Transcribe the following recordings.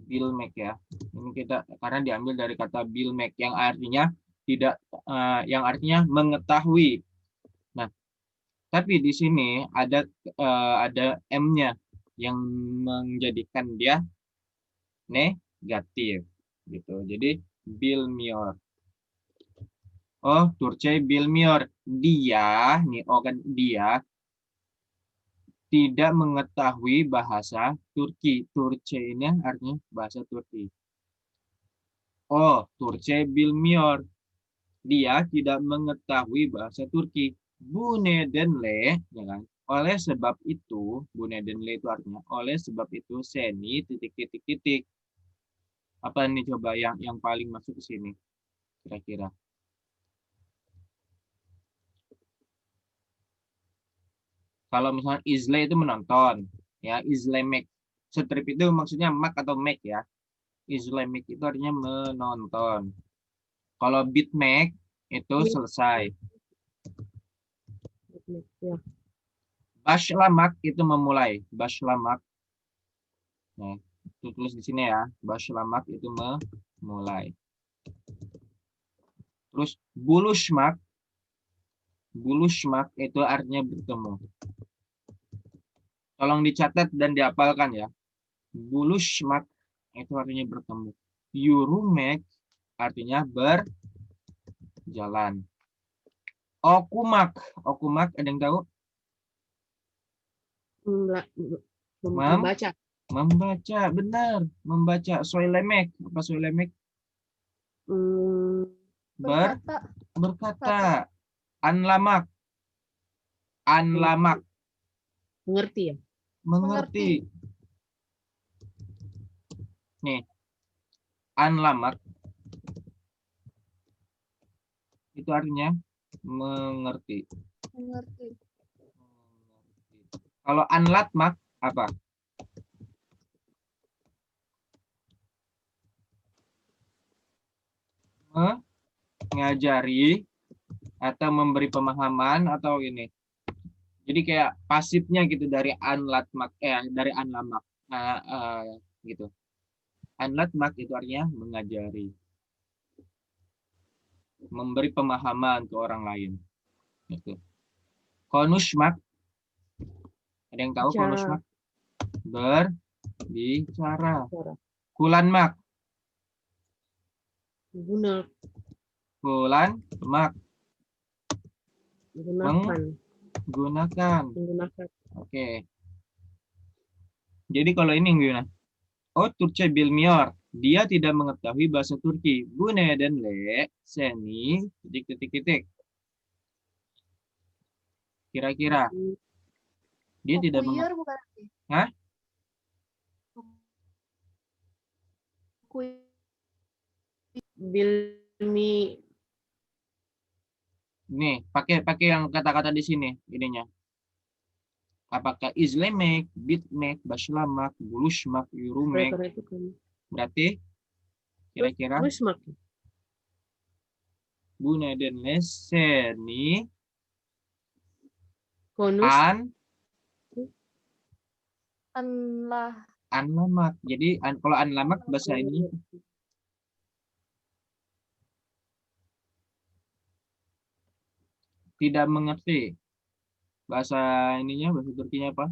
bilmek ya. Ini kita karena diambil dari kata bilmek yang artinya tidak yang artinya mengetahui. Nah, tapi di sini ada M-nya yang menjadikan dia negatif gitu. Jadi bilmiyor. Oh, Turce bilmiyor. Dia, nih oh kan dia tidak mengetahui bahasa Turki. Turce ini artinya bahasa Turki. Oh, Turce bilmiyor. Dia tidak mengetahui bahasa Turki. Bu nedenle, ya kan? Oleh sebab itu, Bu nedenle itu artinya oleh sebab itu seni titik-titik-titik. Apa nih coba yang paling masuk ke sini kira-kira? Kalau misalnya izle itu menonton, ya izlemek. Strip itu maksudnya mak atau make ya. Izlemek itu artinya menonton. Kalau bitmek itu selesai. Ya. Bashlamak itu memulai. Bashlamak. Nah, tulis di sini ya. Bashlamak itu memulai. Terus bulushmak. Bulushmak itu artinya bertemu. Tolong dicatat dan dihafalkan ya. Bulushmak itu artinya bertemu. Yurumek artinya berjalan. Okumak. Okumak ada yang tahu? Membaca. Membaca, benar. Membaca. Soilemek. Apa soilemek? Berkata. Anlamak. Anlamak. Mengerti ya? Mengerti. Nih. Anlamak. Itu artinya mengerti. Mengerti. Kalau anlatmak apa? Mengajari atau memberi pemahaman atau ini. Jadi kayak pasifnya gitu dari anlatmak dari anlamak gitu. Anlatmak itu artinya mengajari. Memberi pemahaman ke orang lain. Gitu. Konusmak. Ada yang tahu konusmak? Berbicara. Kulanmak. Kulanmak. Menggunakan. Oke. Jadi kalau ini gimana? Oh, Turkçe bilmiyor. Dia tidak mengetahui bahasa Turki. Bu nedenle seni titik-titik-titik. Kira-kira. Dia tidak mengetahui. Bukan. Hah? Bilmi. Nih, pakai yang kata-kata di sini ininya. Apakah izlemek, bitmek, bashlamak, bulushmak, yurumek? Berarti kira-kira Bu nedenle seni anlamak. Jadi kalau anlamak bahasa ini tidak mengerti. Bahasa ininya, bahasa Turkinya apa?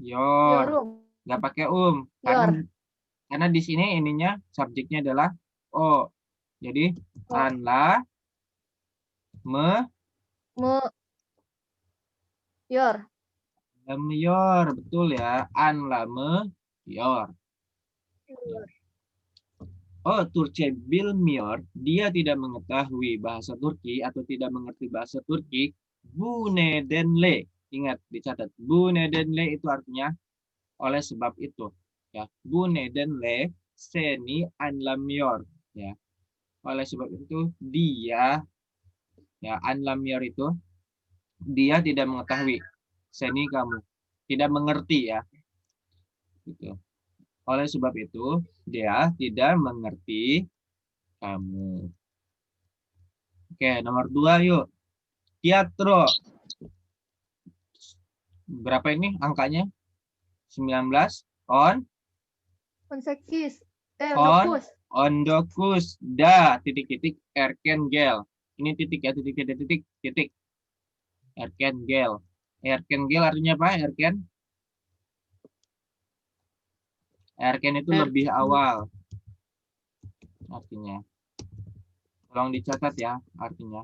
Yor. Nggak pakai karena di sini ininya subjeknya adalah o. Jadi yor, betul ya. Yor. Oh, Turkçe bilmiyor. Dia tidak mengetahui bahasa Turki atau tidak mengerti bahasa Turki. Bu nedenle. Ingat, dicatat. Bu nedenle itu artinya oleh sebab itu. Ya, bu nedenle seni anlamıyor. Ya, oleh sebab itu dia, ya anlamıyor itu dia tidak mengetahui. Seni kamu tidak mengerti ya. Gitu. Oleh sebab itu, dia tidak mengerti kamu. Oke, nomor 2 yuk. Teatro. Berapa ini angkanya? 19 on Konsekis. on Dokus. ondokus da titik-titik erkengel. Ini titik ya, titik titik. Erkengel. Erkengel artinya apa? Erken itu lebih awal. Artinya. Tolong dicatat ya artinya.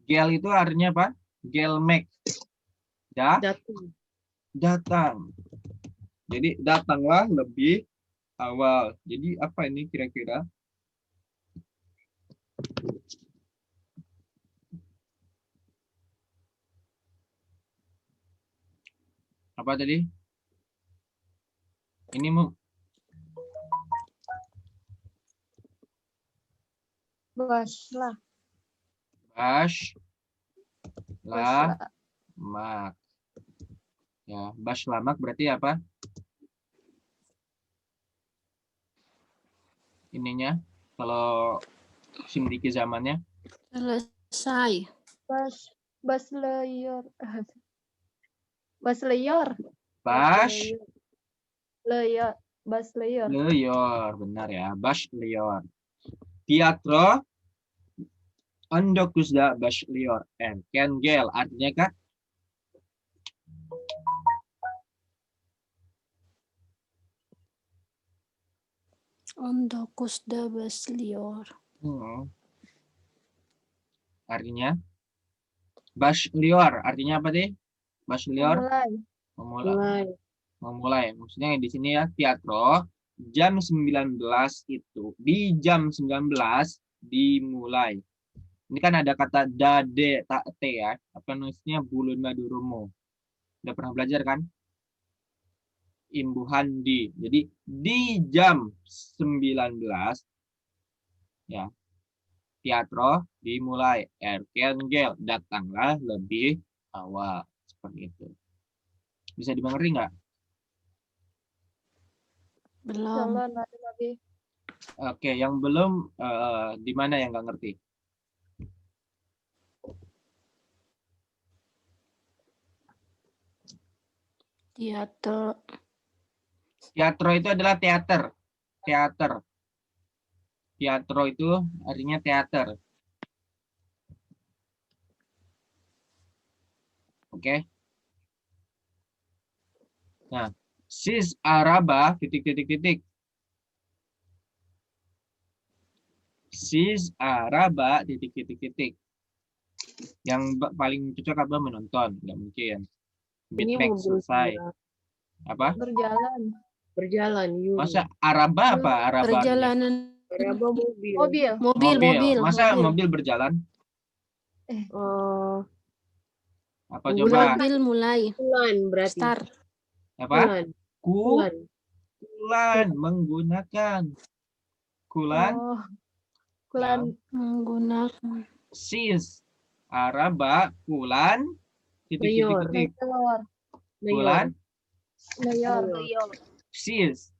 Gel itu artinya apa? Gelmek. Datang. Jadi datanglah lebih awal. Jadi apa ini kira-kira? Apa tadi? Ini mau Baslah. Mak. Ya, lamak berarti apa? Ininya kalau simdiki zamannya Selesai. Basleyor. Basleyor. Leyor. Basleyor. Leyor, benar ya. Leyor. Teatro Ondokusda Leyor. Kengel artinya kan? Ondokusda Baslior. Artinya Lior artinya apa deh? Lior memulai. Maksudnya di sini ya teatro jam 19 itu di jam 19 dimulai. Ini kan ada kata dade tak te ya. Apa nulisnya bulun madurumo. Udah pernah belajar kan? Imbuhan di. Jadi di jam 19 ya. Teatro dimulai. Erkengel datanglah lebih awal. Seperti itu. Bisa dimengerti nggak? Belum. Oke, yang belum di mana yang nggak ngerti? Teater. Teatro itu adalah teater. Teatro itu artinya teater. Oke. Nah, sis araba titik. Sis araba titik. Yang paling cocok apa menonton? Nggak mungkin. Bitmax selesai. Apa? Berjalan. Masa araba apa? Araba Perjalanan. Araba Mobil. Masa mobil berjalan? Apa coba? Mobil mulai. Kulan berarti. Start. Apa? Kulan menggunakan. Kulan Menggunakan. sis araba kulan titik. Kulan sis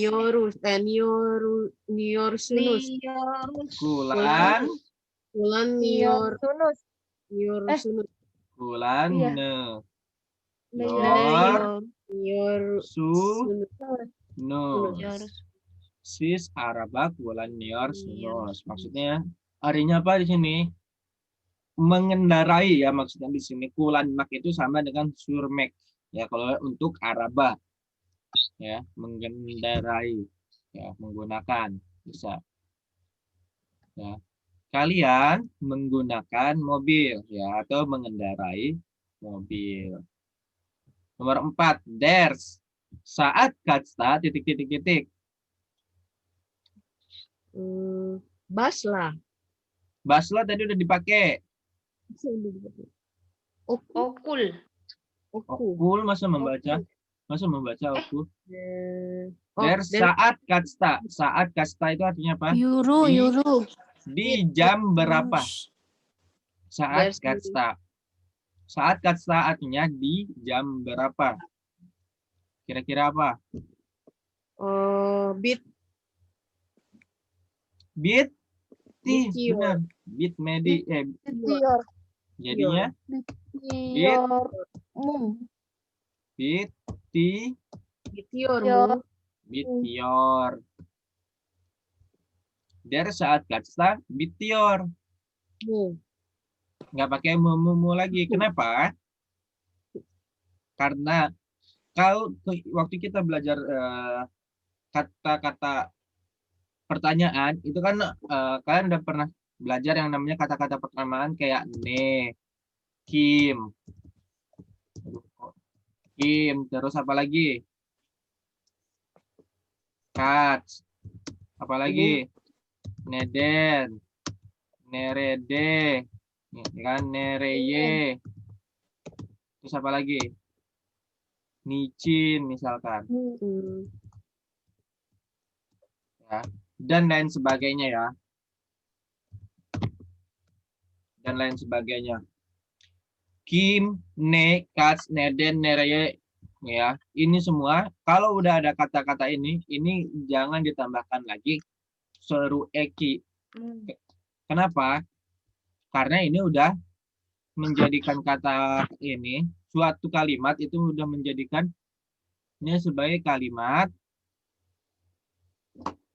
Niorus. kulan kulan sis araba kulan nior sunus. Maksudnya artinya apa di sini? Mengendarai ya, maksudnya di sini kulan mak itu sama dengan surmek ya kalau untuk araba ya, mengendarai ya, menggunakan bisa ya. Kalian menggunakan mobil ya atau mengendarai mobil. Nomor 4, there's saat kata titik. Baslah tadi udah dipakai. Okul. Masa membaca oku. Saat kasta itu artinya apa? Euro. Di jam berapa? Saat kasta artinya di jam berapa? Kira-kira apa? Bit. Benar. Bit Jadinya Bitiormu. biti Bitior Yo. mu. bitior. Der saat kata bitior. Mu. Nggak pakai mu lagi. Kenapa? Karena kalau waktu kita belajar kata-kata pertanyaan itu kan kalian udah pernah belajar yang namanya kata-kata pertanyaan kayak ne, kim, terus apa lagi? Kat, apa lagi? Neden, nerede, ya kan nereye, terus apa lagi? Nicin misalkan, Hmm. ya, dan lain sebagainya ya, dan lain sebagainya. Kim, ne, kat, neden, nereye, ya, ini semua kalau udah ada kata-kata ini jangan ditambahkan lagi seru eki. Kenapa? Karena ini udah menjadikan kata ini suatu kalimat itu udah menjadikannya sebagai kalimat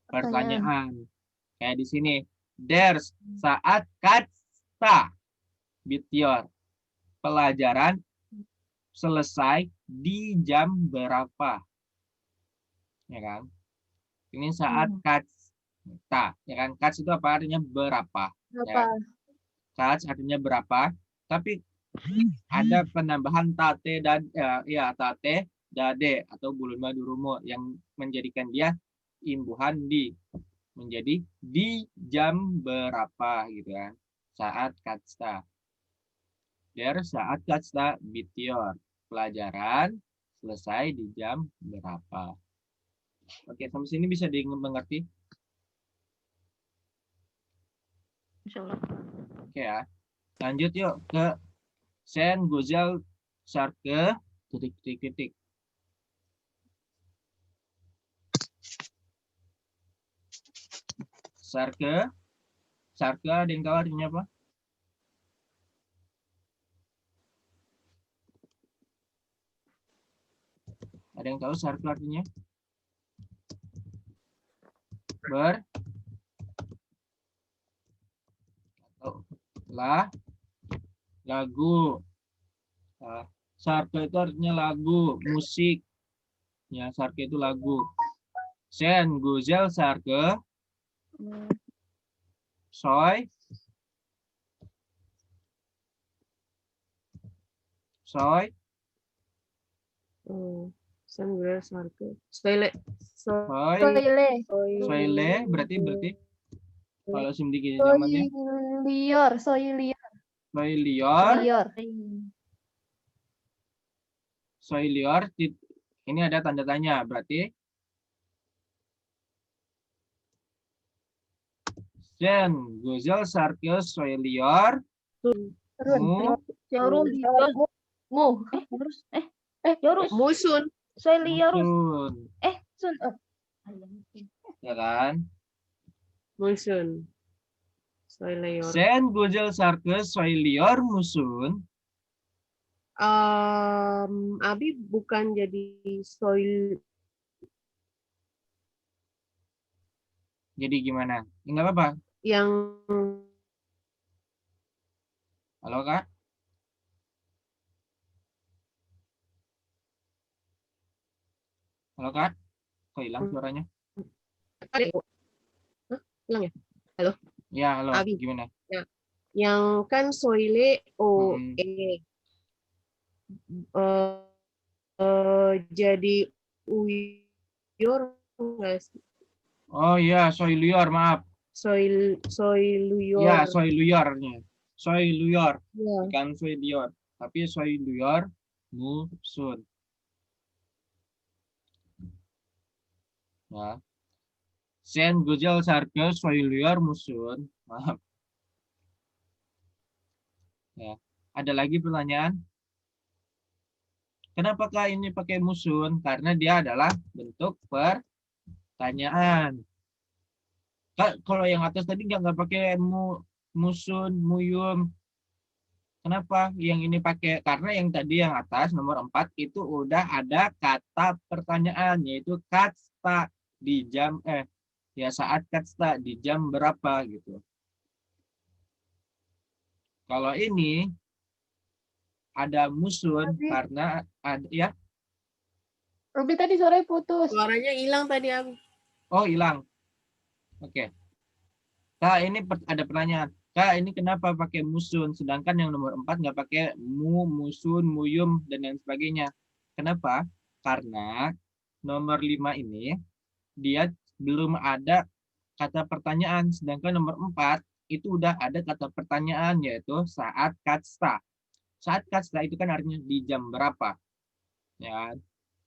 pertanyaan. Kayak di sini, there's saat kata bitior. Pelajaran selesai di jam berapa? Ya kan? Ini saat kata, ya kan? Kats itu apa artinya berapa? Ya. Kats artinya berapa? Tapi ada penambahan tate dan tate dade atau bulun madurumo yang menjadikan dia imbuhan di menjadi di jam berapa gitu kan? Saat kata. Der saat kata bitior. Pelajaran selesai di jam berapa? Oke, sampai sini bisa dimengerti? Insyaallah. Oke ya. Lanjut yuk ke Sen Gozel Sarke titik. Sarke ada yang tahu artinya apa? Ada yang tahu sarke artinya? Lagu. Sarke itu artinya lagu, musik. Ya, sarke itu lagu. Sen Gozel Sarke soy Sambil sarke. Soile. soile berarti kalau simdiki namanya soilior ini ada tanda tanya berarti Sen Gozel Sarke soilior Musun. musun. Sun. Ya kan? Musun. Soileyor. Sen Gozel Sarke soilior musun. Abi bukan jadi soil. Jadi gimana? Enggak apa-apa. Yang Halo Kak? Halo Kak? Kok hilang suaranya? hilang ya? Halo? Ya, halo. Abi. Gimana? Yang kan soile jadi uyor enggak sih? Oh iya, soilior, maaf. Soiluyor. Ya, soiliornya. Soilior, Ya. bukan soilior. Tapi soilior musun. Ya. Sen Gozel Sarke soilior musun. Maaf. Ya. Ada lagi pertanyaan? Kenapakah ini pakai musun? Karena dia adalah bentuk pertanyaan. Kak, kalau yang atas tadi nggak pakai musun, muyum. Kenapa yang ini pakai? Karena yang tadi yang atas nomor 4 itu udah ada kata pertanyaan, yaitu katsta di jam ya saat katsta di jam berapa gitu. Kalau ini ada musun karena ada ya. Ruby tadi suaranya putus. Suaranya hilang tadi aku. Oh, hilang. Oke. Kak, ini ada pertanyaan. Kak, ini kenapa pakai musun? Sedangkan yang nomor 4 nggak pakai musun, muyum, dan lain sebagainya. Kenapa? Karena nomor 5 ini, dia belum ada kata pertanyaan. Sedangkan nomor 4 itu udah ada kata pertanyaan, yaitu saat katsta. Saat katsta itu kan artinya di jam berapa. Ya,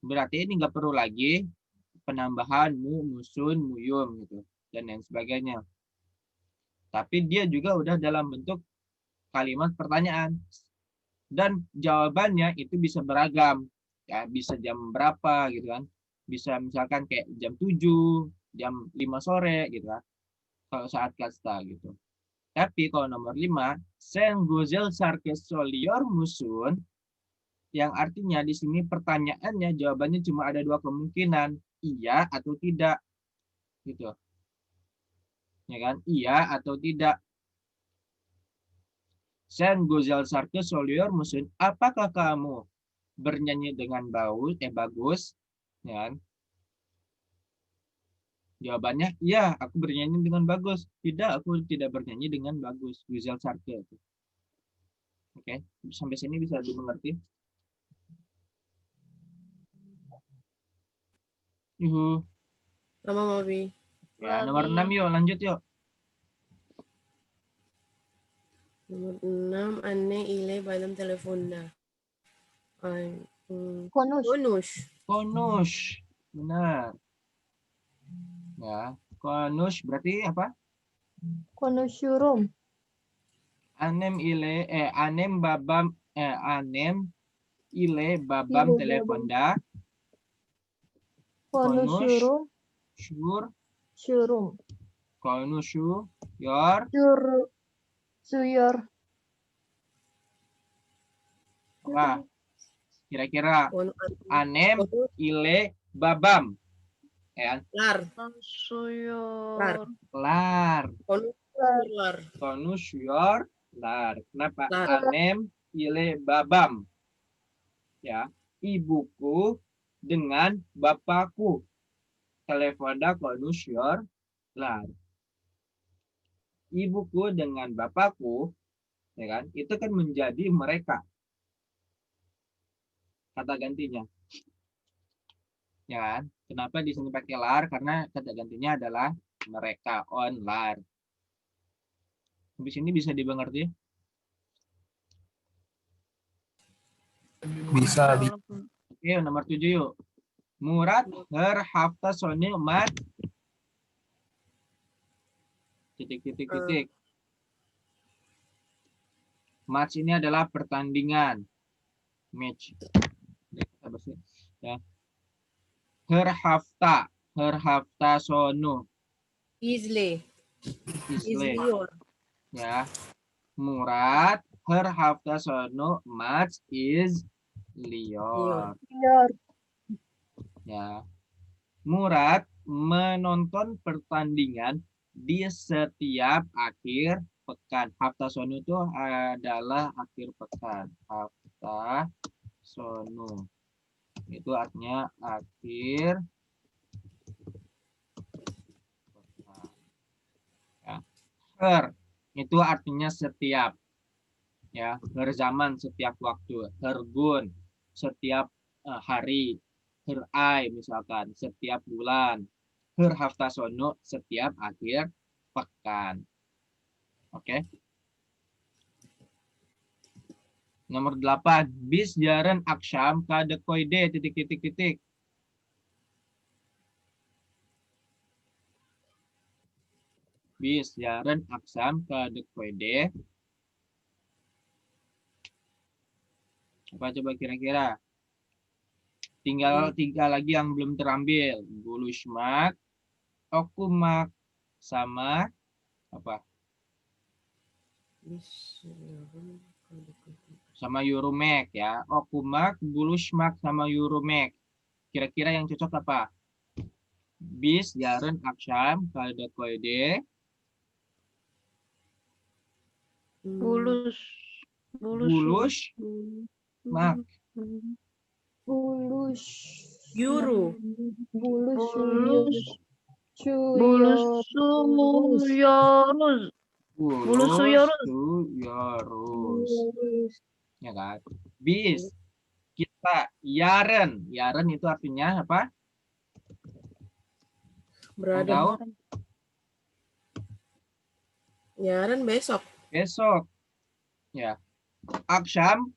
berarti ini nggak perlu lagi penambahan musun, muyum, gitu, dan lain sebagainya. Tapi dia juga udah dalam bentuk kalimat pertanyaan. Dan jawabannya itu bisa beragam. Ya, bisa jam berapa gitu kan. Bisa misalkan kayak jam 7, jam 5 sore gitu kan. Kalau saat kasta gitu. Tapi kalau nomor 5, sen gozel sarke solior musun, yang artinya di sini pertanyaannya jawabannya cuma ada 2 kemungkinan, iya atau tidak. Gitu. Ya kan? Iya atau tidak. Sen gozel sarke solior musun, apakah kamu bernyanyi dengan bagus? Ya kan? Jawabannya, iya, aku bernyanyi dengan bagus. Tidak, aku tidak bernyanyi dengan bagus. Gozel sarke. Oke, sampai sini bisa dimengerti? Yuhu. Sama Mobi. Ya, nomor 6 yuk, lanjut yuk. Nomor 6, Anne ile balam teleponda. Konus. Bonus. Konus. Benar. Ya, konus berarti apa? Konusyurum. Anem babam anem ile babam Ile teleponda. Konus Konusyurum. syur Syurum. konusyu yor Suyor. apa? Kira-kira Bonus. anem ile babam. Ya, Lar. Suyor. lar. Bonus. Lar. Konus yor lar. Kenapa? Lar. Anem ile babam. Ya, ibuku dengan bapakku. Teleponda konus yor lar. Ibuku dengan bapakku, ya kan? Itu kan menjadi mereka. Kata gantinya. Ya kan? Kenapa di sini pakai lar? Karena kata gantinya adalah mereka, on lar. Di sini bisa dimengerti? Bisa. Oke, nomor 7 yuk. Murad her hafta soni mat titik. Match ini adalah pertandingan. Match. Ya. Her hafta sonu. Isle. Islior. Ya. Murad her hafta sonu match is lior. Ya. Murad menonton pertandingan di setiap akhir pekan. Hafta sonu itu adalah akhir pekan. Hafta sonu. Itu artinya akhir pekan. Ya. Her itu artinya setiap. Ya, berzaman setiap waktu. Hergun setiap hari. Herai misalkan setiap bulan. Herhafta sono setiap akhir pekan. Oke. Nomor 8. Bis jaran aksyam kade koide titik. Bis jaran aksam kade koide. Apa coba kira-kira? Tinggal 3 lagi yang belum terambil. Gulushmak, okumak, sama apa? sama Euromax ya. Okumak, Buluşmak sama Euromax. Kira-kira yang cocok apa? Bis, yarın akşam, Kadıköy'de. Bulus. Buluş, mak. Bulus. Euro. Bulus. Bulus. Buluşuyoruz. Buluşuyoruz. Buluşuyoruz. Ya kan? Bis, kita, yarın. Yarın itu artinya apa? Berada. Tahu? Yarın besok. Besok. Ya. Akşam,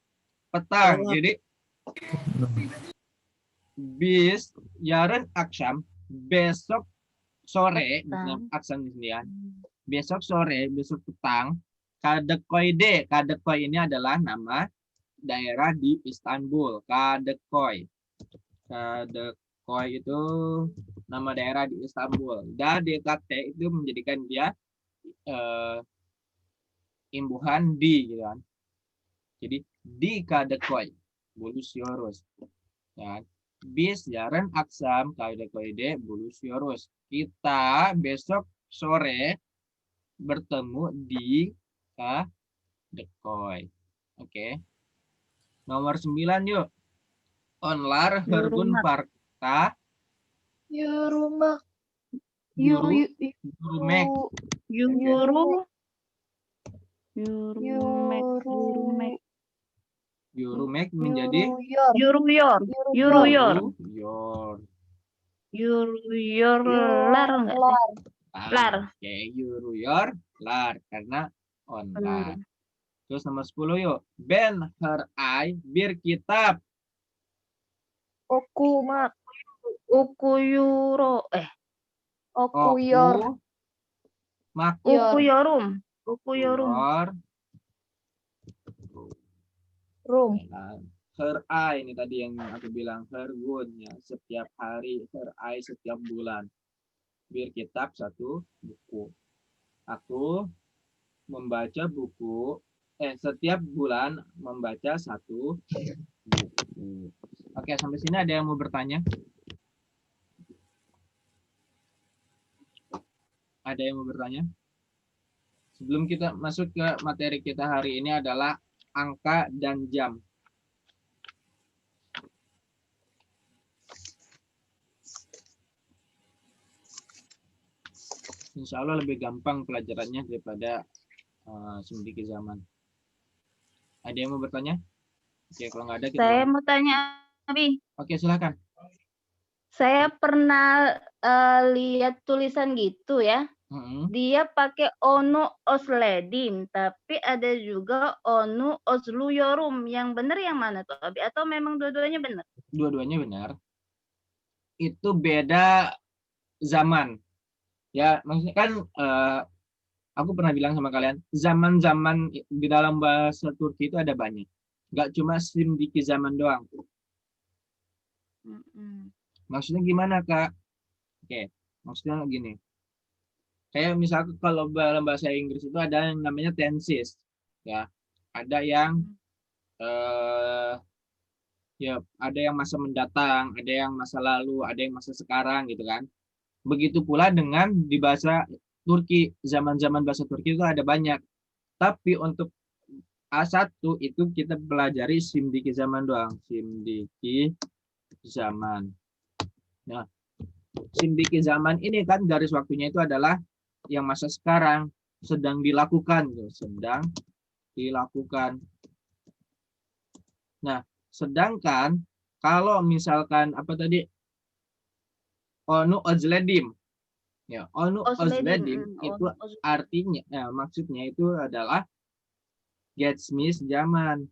petang. Malam. Jadi bis, yarın akşam, besok sore, aksan di sini ya. Besok sore, besok petang, Kadıköy. Kadıköy ini adalah nama daerah di Istanbul. Kadıköy. Kadıköy itu nama daerah di Istanbul. Dan DKT itu menjadikan dia imbuhan di, gitu kan. Jadi di Kadıköy, Buluşuyoruz. Ya. Biz yarın akşam Kadıköy'de buluşuyoruz. Kita besok sore bertemu di Kadıköy. Oke. Nomor 9 yuk. Onlar Hırgun Park'ta Euromax. Euromax. Euromax menjadi Euroyor. Lar enggak sih? Lar. Oke, Lar karena online. Terus nomor 10 yuk. Ben Heray bir kitab. Okumak. Okuyor. Okuyorum. Room. Heray ini tadi yang aku bilang Hergun ya, setiap hari, Heray setiap bulan. Bir kitab satu buku. Aku membaca buku setiap bulan membaca satu buku. Oke, sampai sini ada yang mau bertanya? Ada yang mau bertanya? Sebelum kita masuk ke materi kita hari ini adalah angka dan jam. Insya Allah lebih gampang pelajarannya daripada Simdiki Zaman. Ada yang mau bertanya? Oke, kalau nggak ada kita. Saya mau tanya, Abi. Oke, silakan. Saya pernah lihat tulisan gitu ya. Dia pakai onu osledim, tapi ada juga onu osluyorum. Yang benar yang mana tuh, Abi? Atau memang dua-duanya benar? Dua-duanya benar. Itu beda zaman. Ya, maksudnya kan aku pernah bilang sama kalian, zaman-zaman di dalam bahasa Turki itu ada banyak. Nggak cuma Simdiki Zaman doang. Maksudnya gimana, Kak? Oke, maksudnya gini. Kayak misalnya kalau dalam bahasa Inggris itu ada yang namanya tenses. Ya, ada yang ya ada yang masa mendatang, ada yang masa lalu, ada yang masa sekarang gitu kan. Begitu pula dengan di bahasa Turki, zaman-zaman bahasa Turki itu ada banyak. Tapi untuk A1 itu kita pelajari Simdiki Zaman doang. Simdiki Zaman. Nah, Simdiki Zaman ini kan garis waktunya itu adalah yang masa sekarang, sedang dilakukan. Sedang dilakukan. Nah, sedangkan kalau misalkan apa tadi? Onu ozledim. Ya, onu ozledim itu artinya, maksudnya itu adalah geçmiş zaman.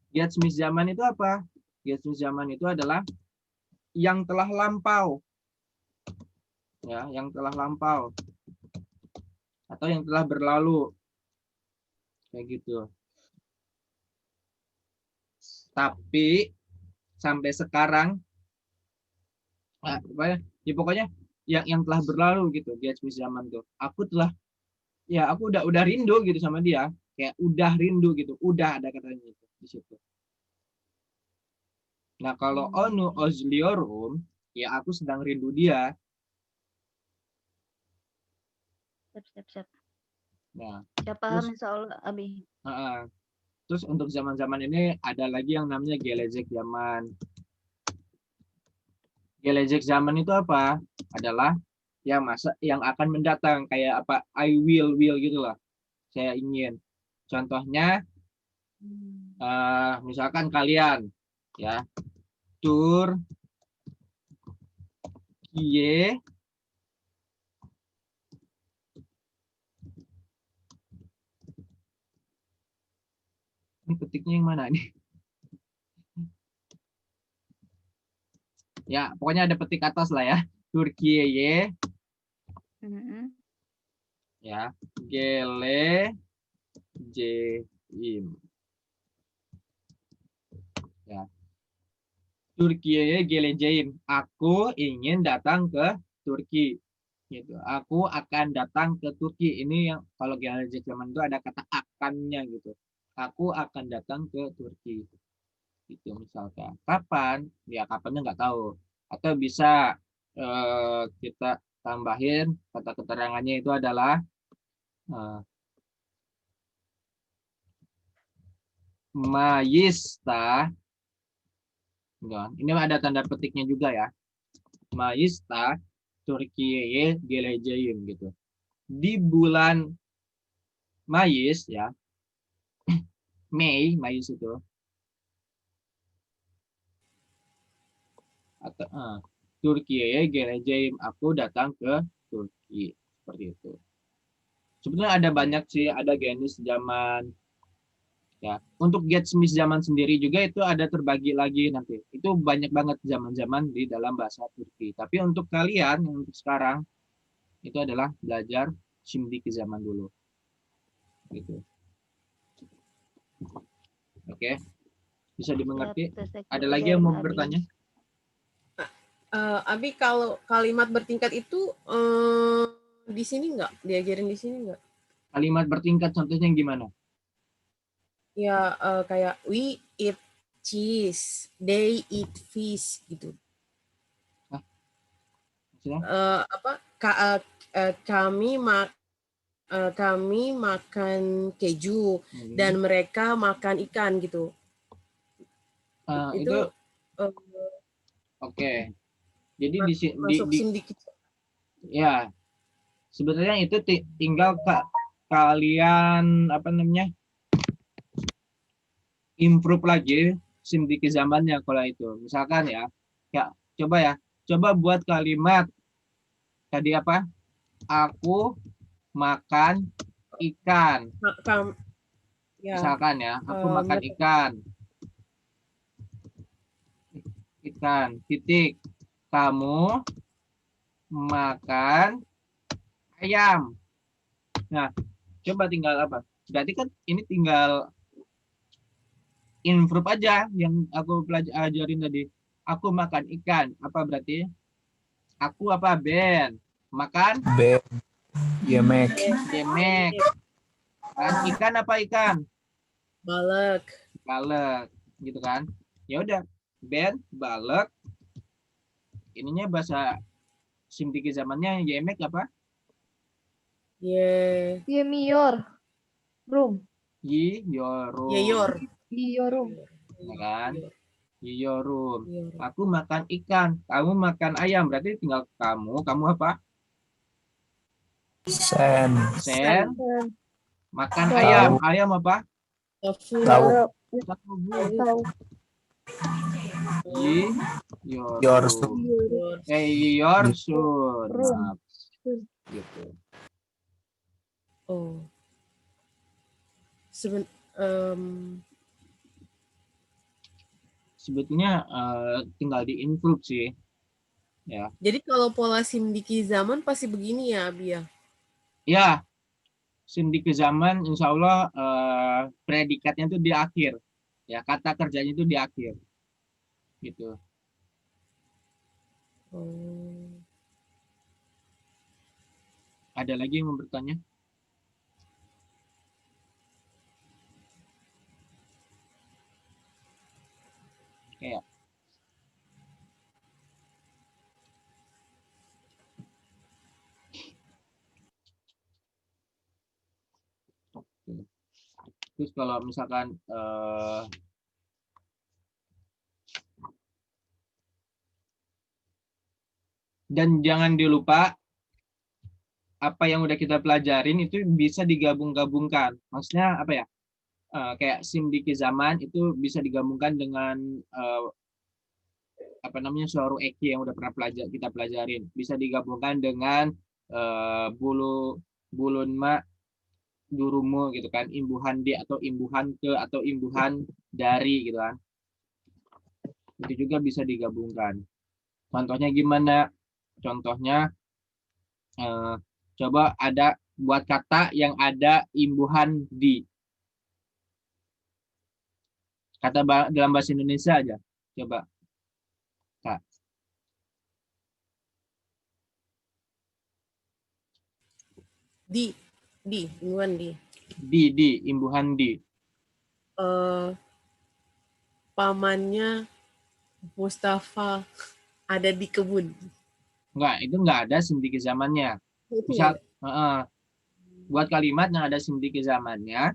Geçmiş zaman itu apa? Geçmiş zaman itu adalah yang telah lampau. Ya, yang telah lampau. Atau yang telah berlalu. Kayak gitu. Tapi sampai sekarang apa ya? Ya pokoknya yang telah berlalu gitu, geçmiş zaman tuh. Aku telah ya aku udah rindu gitu sama dia, kayak udah rindu gitu, udah ada katanya itu di situ. Nah kalau onu özlüyorum, ya aku sedang rindu dia. Siap. Nah Siap terus paham insya Allah, Abi. terus untuk zaman-zaman ini ada lagi yang namanya gelecek zaman. Gelecek zaman itu apa? Adalah yang masa yang akan mendatang, kayak apa, I will gitu lah. Saya ingin. Contohnya misalkan kalian ya tur kie ini ketiknya yang mana nih? Ya, pokoknya ada petik atas lah ya. Turkiye ya, gele jim. Ya. Turkiye geleceğim. Aku ingin datang ke Turki. Gitu. Aku akan datang ke Turki. Ini yang kalau gelecek zaman itu ada kata akannya gitu. Aku akan datang ke Turki. Gitu misalkan. Kapan? Ya kapannya nggak tahu. Atau bisa kita tambahin kata keterangannya itu adalah Mayista. Ini ada tanda petiknya juga ya. Mayista Turkiye geleceğim gitu. Di bulan Mayis ya. Mayis itu. Atau Turkiye geleceğim, aku datang ke Turki. Seperti itu. Sebenarnya ada banyak sih, ada Genis zaman ya. Untuk Get Smith zaman sendiri juga itu ada terbagi lagi nanti. Itu banyak banget zaman-zaman di dalam bahasa Turki. Tapi untuk kalian yang untuk sekarang itu adalah belajar Şimdiki zaman dulu. Gitu. Oke. Bisa dimengerti? Ada lagi yang mau bertanya? Abi, kalau kalimat bertingkat itu di sini nggak? Diajarin di sini nggak? Kalimat bertingkat contohnya yang gimana? Ya kayak we eat cheese, they eat fish gitu. Kami makan keju dan mereka makan ikan gitu. Itu oke. Jadi masuk Şimdiki. Ya, sebenarnya itu tinggal kalian apa namanya improve lagi Şimdiki zamannya kalau itu. Misalkan ya coba buat kalimat tadi apa? Aku makan ikan. Misalkan ya, aku makan ikan. Titik. Kamu makan ayam. Nah, coba tinggal apa? Berarti kan ini tinggal improve aja yang aku ajarin tadi. Aku makan ikan. Apa berarti? Aku apa? Ben. Makan? Ben. Yemek. Kan ikan apa ikan? Balek. Gitu kan? Ya udah. Ben, balek. Ininya bahasa Şimdiki zamannya yemek apa? Yemiyor. Rum. Yiyorum. Ya kan? Yiyorum. Aku makan ikan, kamu makan ayam. Berarti tinggal kamu apa? Sen. Makan ayam. Ayam apa? Tahu. Yiyorsun. Gitu. Oh. Sebetulnya tinggal di-improve sih. Ya. Jadi kalau pola Şimdiki zaman pasti begini ya, Abi ya? Ya. Şimdiki zaman insya Allah predikatnya itu di akhir. Ya, kata kerjanya itu di akhir. Gitu. Ada lagi yang mau bertanya? Kayak terus kalau misalkan dan jangan dilupa apa yang udah kita pelajarin itu bisa digabung-gabungkan. Maksudnya apa ya? Kayak simdiki zaman itu bisa digabungkan dengan apa namanya suara eki yang udah pernah kita pelajarin. Bisa digabungkan dengan bulun ma durumu gitu kan, imbuhan di atau imbuhan ke atau imbuhan dari gitu kan. Itu juga bisa digabungkan. Contohnya gimana? Contohnya coba ada buat kata yang ada imbuhan di. Kata dalam bahasa Indonesia aja. Coba. Kak. Imbuhan di. Imbuhan di. Pamannya Mustafa ada di kebun. Enggak, itu enggak ada simdiki zamannya. Misal buat kalimat yang ada simdiki zamannya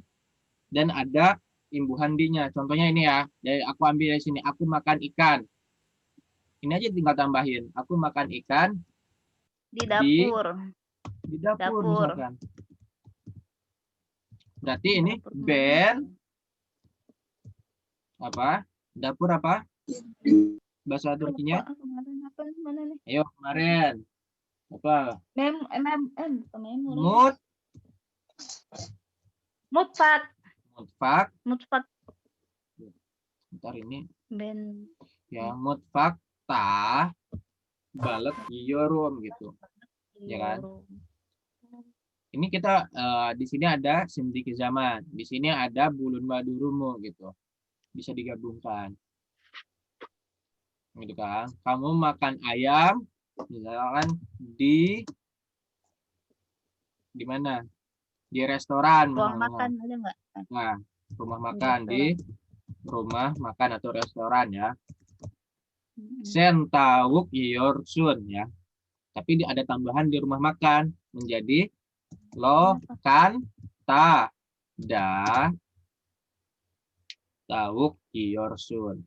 dan ada imbuhan di-nya. Contohnya ini ya, dari aku ambil dari sini, aku makan ikan. Ini aja tinggal tambahin, aku makan ikan di dapur. Di dapur misalkan. Berarti ini Ben apa? Dapur apa? Bahasa Turkinya? Ayo kemarin. Apa? Mutfak. Bentar ini. Ben. Ya, mutfak ta balek yorum gitu. Ya kan? Ini kita di sini ada simdiki zaman. Di sini ada bulun madurumu gitu. Bisa digabungkan. Gitu kan. Kamu makan ayam misalkan di mana? Di restoran. Ruang makan ada nggak? Nah, rumah makan di rumah makan atau restoran ya. Sen tawuk yorsun ya. Tapi ada tambahan di rumah makan menjadi lo kan ta da tawuk yorsun.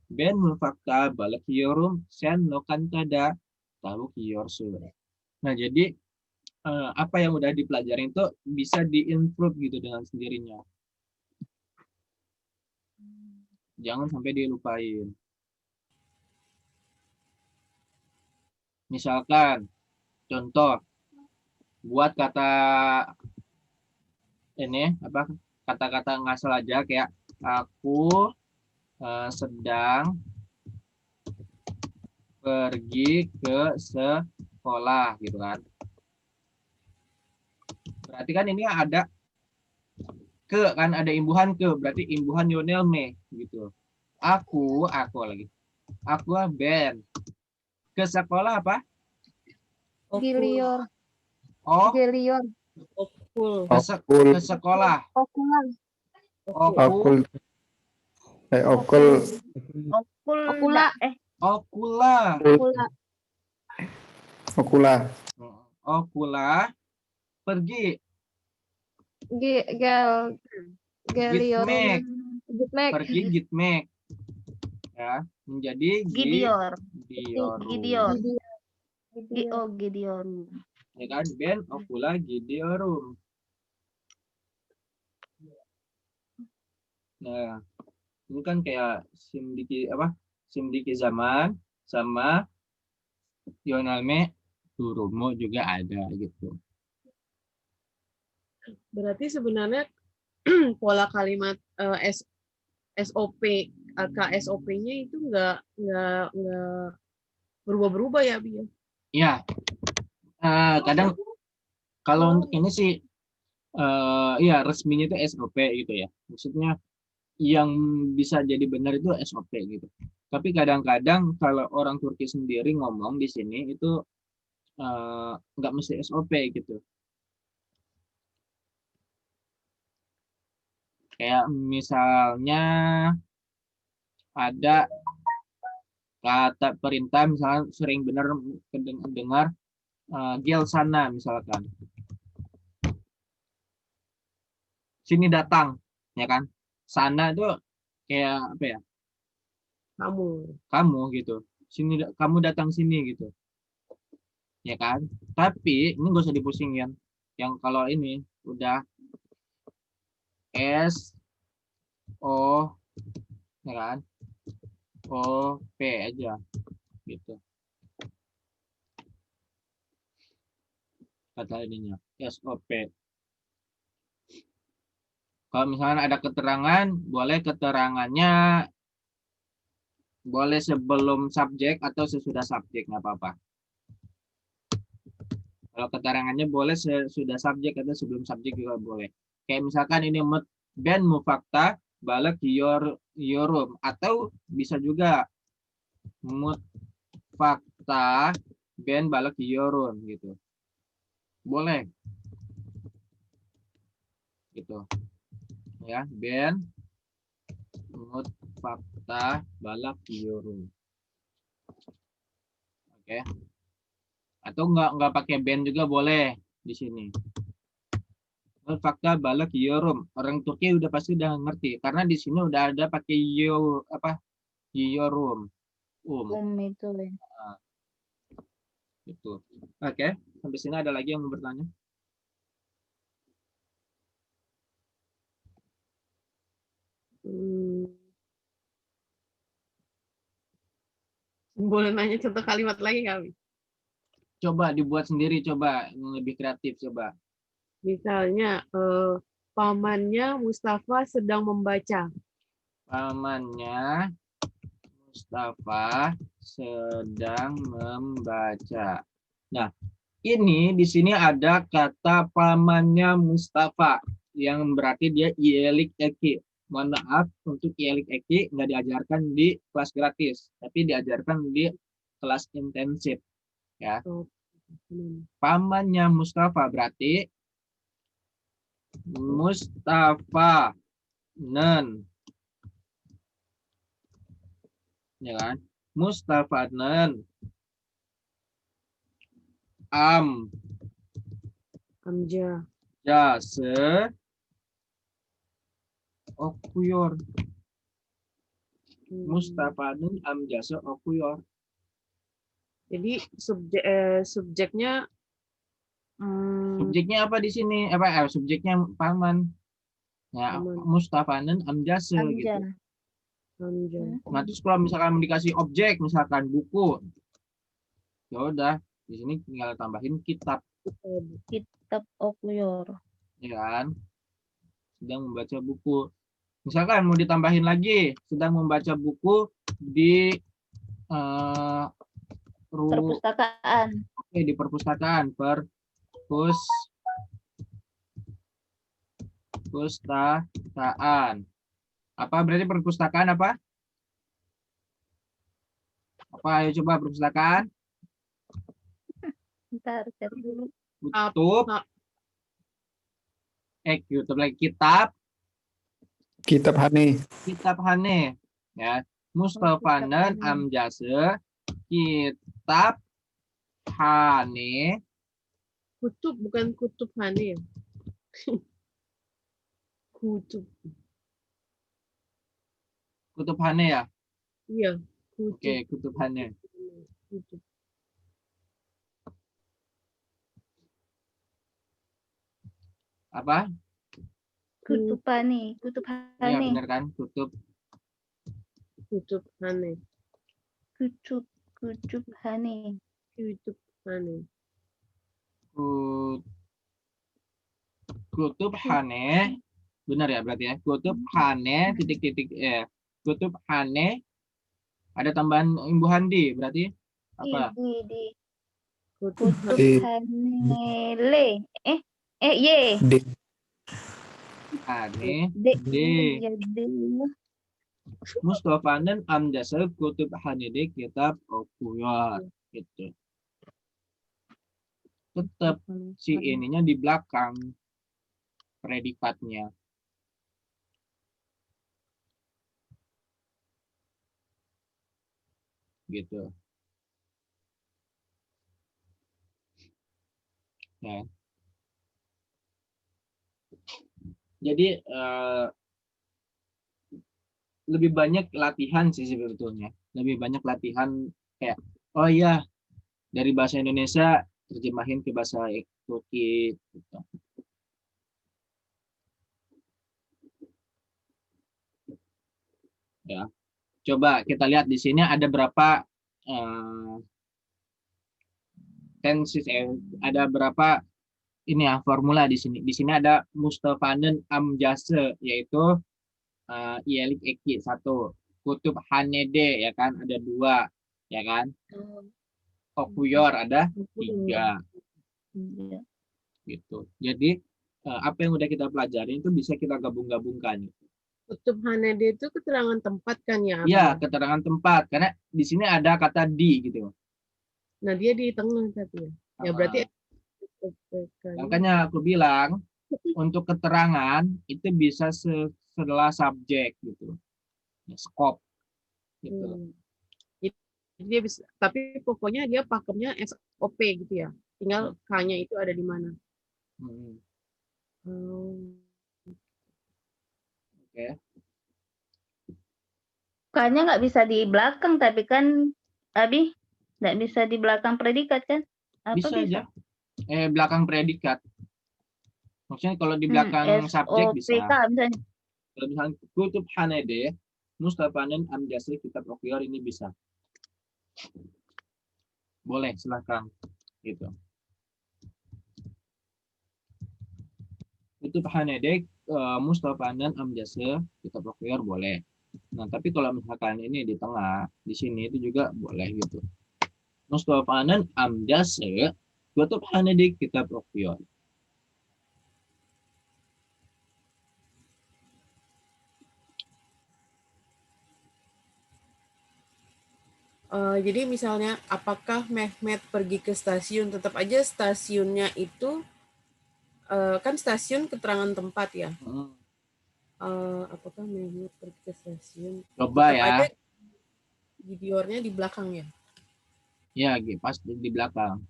Ben mulfakta balak yorum sen lo kan tada tawuk yorsun. Nah, jadi apa yang udah dipelajarin itu bisa diimprove gitu dengan sendirinya. Jangan sampai dilupain. Misalkan, contoh, buat kata ini apa kata-kata ngasal aja kayak aku sedang pergi ke sekolah gitu kan. Berarti kan ini ada ke kan, ada imbuhan ke, berarti imbuhan Yonel me gitu. Aku lagi. Aku Ben. Ke sekolah apa? Gilior. Oh. Gilior. Ke sekolah. Okular. Okul. Okula. Okula. Okula. Pergi. Gilior. Pergi gitmek. Ya, menjadi Gidior. Gidior. Gidior. Ya kan, Ben okula gidiorum. Nah, ini kan kayak simdiki zaman sama yonalme turumu juga ada gitu. Berarti sebenarnya pola kalimat SOP KSOP-nya itu nggak berubah-berubah ya, Bi? Iya. Kadang kalau untuk ini sih ya resminya itu SOP gitu ya. Maksudnya yang bisa jadi benar itu SOP gitu. Tapi kadang-kadang kalau orang Turki sendiri ngomong di sini itu nggak mesti SOP gitu. Kayak misalnya ada Kata perintah misalnya sering benar dengar gel sana misalkan. Sini datang, ya kan? Sana itu kayak apa ya? Kamu gitu. Sini kamu datang sini gitu. Ya kan? Tapi ini gak usah dipusingin. Yang kalau ini udah S O, ya kan? O P aja gitu. Kata ininya SOP. Kalau misalnya ada keterangan, boleh keterangannya boleh sebelum subjek atau sesudah subjek, nggak apa-apa. Kalau keterangannya boleh sesudah subjek atau sebelum subjek juga boleh. Kayak misalkan ini ben mufakta balak yorum, atau bisa juga mufakta ben balak yorum gitu. Boleh. Gitu. Ya, ben mufakta balak yorum. Oke. Atau nggak pakai ben juga boleh di sini. Fakta balak yorum. Orang Turki udah pasti udah ngerti karena di sini udah ada pakai yorum. Itu ya. Nah, itu. Oke, sampai sini ada lagi yang mau bertanya? Boleh nanya contoh kalimat lagi kami? Coba dibuat sendiri, coba yang lebih kreatif, coba. Misalnya, pamannya Mustafa sedang membaca. Pamannya Mustafa sedang membaca. Nah, ini di sini ada kata pamannya Mustafa yang berarti dia ielik eki. Mohon maaf untuk ielik eki nggak diajarkan di kelas gratis, tapi diajarkan di kelas intensif. Ya. Pamannya Mustafa berarti Mustafa nen, ya kan? Mustafa nen Amja. jase okuyor. Mustafa nen jase okuyor. Jadi subjeknya subjeknya apa di sini? Subjeknya paman. Ya, Mustafa nen jase gitu. Nah, terus kalau misalkan dikasih objek, misalkan buku, ya udah di sini tinggal tambahin kitab. Kitab okuyor. Ya kan? Sedang membaca buku. Misalkan mau ditambahin lagi, sedang membaca buku di perpustakaan. Oke, di perpustakaan. Perpustakaan. Apa berarti perpustakaan apa? Apa? Ayo coba perpustakaan. Bentar, cek dulu. Kutub. Kutub lagi kitab. Kitab Hane. Kitab Hane. Ya. Mustafanen amjase. Kitab Hane. Kutub bukan kutub Hane ya? Kutub. Kutub Hane ya? Iya. Kutub. Oke, kutub Hane. Kutub. Apa? Kutub Hane. Kutub Iya, Hane. benar kan? Kutub. Kutub Hane. Kutub Hane. Kutub Hane. Kutub Hane. Benar ya berarti ya? Kutub Hane titik-titik Kutub Hane ada tambahan imbuhan di berarti apa? Di. Kutub Hane le. Ye. Hane D. Jadi Mustafanen amjase kutub Hane D kitab okuyor gitu. Tetap si ininya di belakang predikatnya. gitu. Ya. Jadi lebih banyak latihan sih sebetulnya. Lebih banyak latihan kayak, oh iya, dari bahasa Indonesia terjemahin ke bahasa Turki gitu. Ya. Coba kita lihat di sini ada berapa tenses, ada berapa ini ya formula di sini. Di sini ada mustafanen amjase, yaitu ielik eki 1, kutub hanede ya kan ada 2 ya kan, okuyor ada 3 gitu. Jadi apa yang udah kita pelajari itu bisa kita gabung-gabungkan. Kutub hanede itu keterangan tempat kan ya? Iya, keterangan tempat karena di sini ada kata di gitu. Nah, dia di tengah tapi ya. Ya berarti makanya aku bilang untuk keterangan itu bisa setelah subjek gitu. Skop gitu. Jadi dia bisa, tapi pokoknya dia pakemnya SOP gitu ya. Tinggal K-nya itu ada di mana. Oke. K-nya nggak bisa di belakang, tapi kan Abi nggak bisa di belakang predikat kan? Apa bisa aja. Belakang predikat. Maksudnya kalau di belakang subjek bisa. misalnya. Kalau misalnya kutub hanede, mustafanen amjase kitab okuyor ini bisa. Boleh, silahkan. Gitu. Kutub hanede, mustafanen amjase kitab okuyor boleh. Nah, tapi kalau misalkan ini di tengah, di sini itu juga boleh gitu. Mustafanen amjase kutub hanede kitab okuyor. Jadi misalnya, apakah Mehmet pergi ke stasiun, tetap aja stasiunnya itu kan stasiun keterangan tempat ya. Apakah Mehmet pergi ke stasiun? Coba tetap ya. Aja gidiornya di belakang ya. Ya, pas di belakang.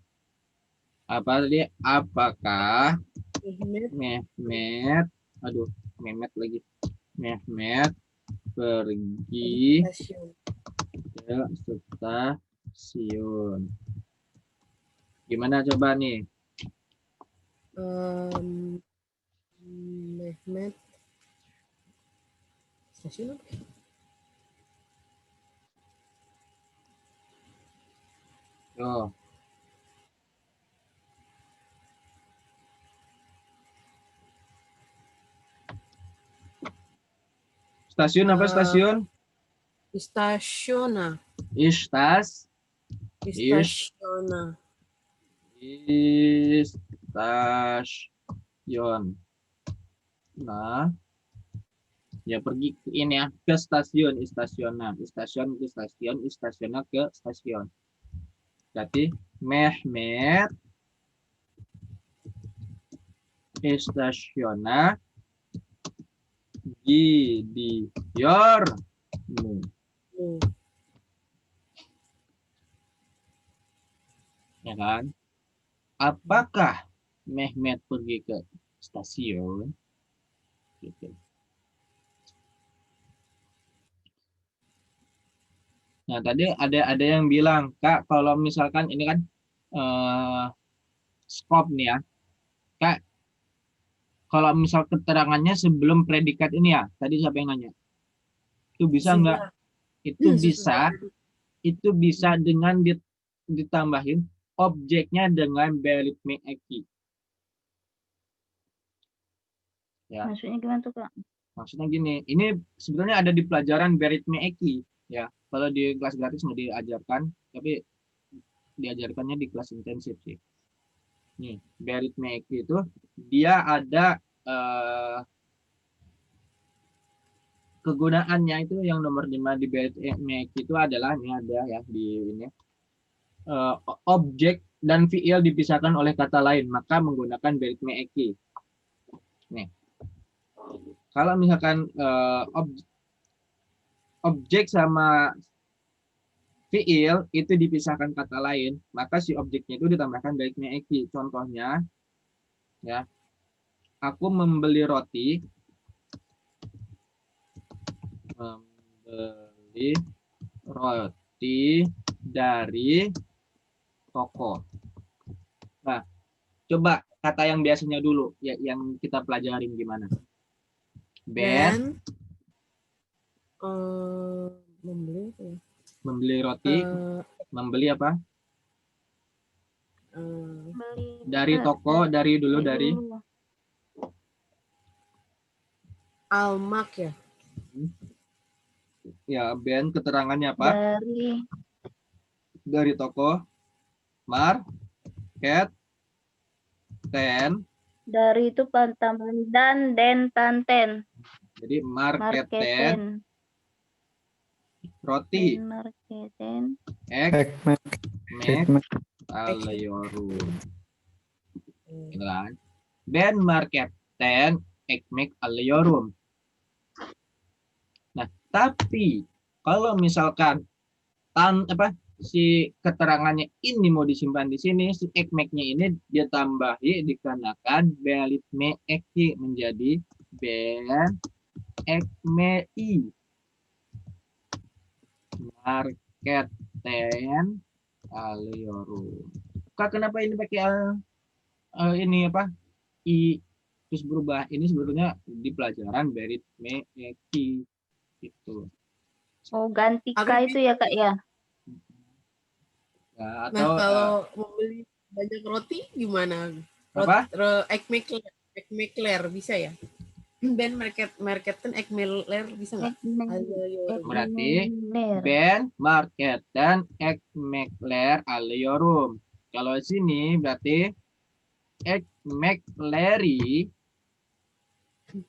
Apa tadi? Apakah Mehmet, aduh, Mehmet lagi. Mehmet pergi ke stasiun. Gimana coba nih? Mehmet stasiun apa? Oh. Stasiun apa stasiun? Istasiona. Istasiona. Istasiun. Nah, ya pergi ke ini ya, ke stasiun, istasiona. Stasiun ke stasiun, istasiona ke stasiun. Berarti Mehmet istasiona gidiyormu. Ya kan? Apakah Mehmet pergi ke stasiun? Gitu. Nah, tadi ada yang bilang, Kak, kalau misalkan ini kan skop nih ya. Kak, kalau misal keterangannya sebelum predikat ini ya, tadi siapa yang nanya? Itu bisa enggak? Itu bisa dengan ditambahin objeknya dengan beritme eki. Ya. Maksudnya gimana tuh, Kak? Maksudnya gini, ini sebetulnya ada di pelajaran beritme eki ya. Kalau di kelas gratis nggak diajarkan, tapi diajarkannya di kelas intensif sih. Nih, beritme eki itu dia ada kegunaannya itu yang nomor 5 di beritme eki itu adalah ini ada ya di ini. Objek dan fiil dipisahkan oleh kata lain, maka menggunakan beritme eki. Nih. Kalau misalkan objek sama fiil itu dipisahkan kata lain, maka si objeknya itu ditambahkan balik meeki. Contohnya, ya, aku membeli roti, dari toko. Nah, coba kata yang biasanya dulu, ya, yang kita pelajarin gimana? Ben, membeli roti, membeli apa? Dari toko, dari dulu, dari Almak ya. Ya, Ben keterangannya apa? Dari toko, market, ten. Dari itu tambahan dan, den, tanten. Jadi marketen, roti, marketen, ekmek, alayorum. Gitu kan? Ben marketen, ekmek, alayorum. Nah, tapi kalau misalkan si keterangannya ini mau disimpan di sini, si ekmeknya ini dia tambahi dikarenakan belit me eki menjadi ben ekmei market ten aliorum. Kak, kenapa ini pakai ini apa i terus berubah? Ini sebetulnya di pelajaran belit me eki gitu. Oh, ganti K itu ya Kak ya? Ya, atau, nah kalau membeli banyak roti gimana? Apa? Ekmekler bisa ya? Ben marketen ekmekler bisa nggak? Berarti ben marketen ekmekler aliorum. Kalau di sini berarti ekmekleri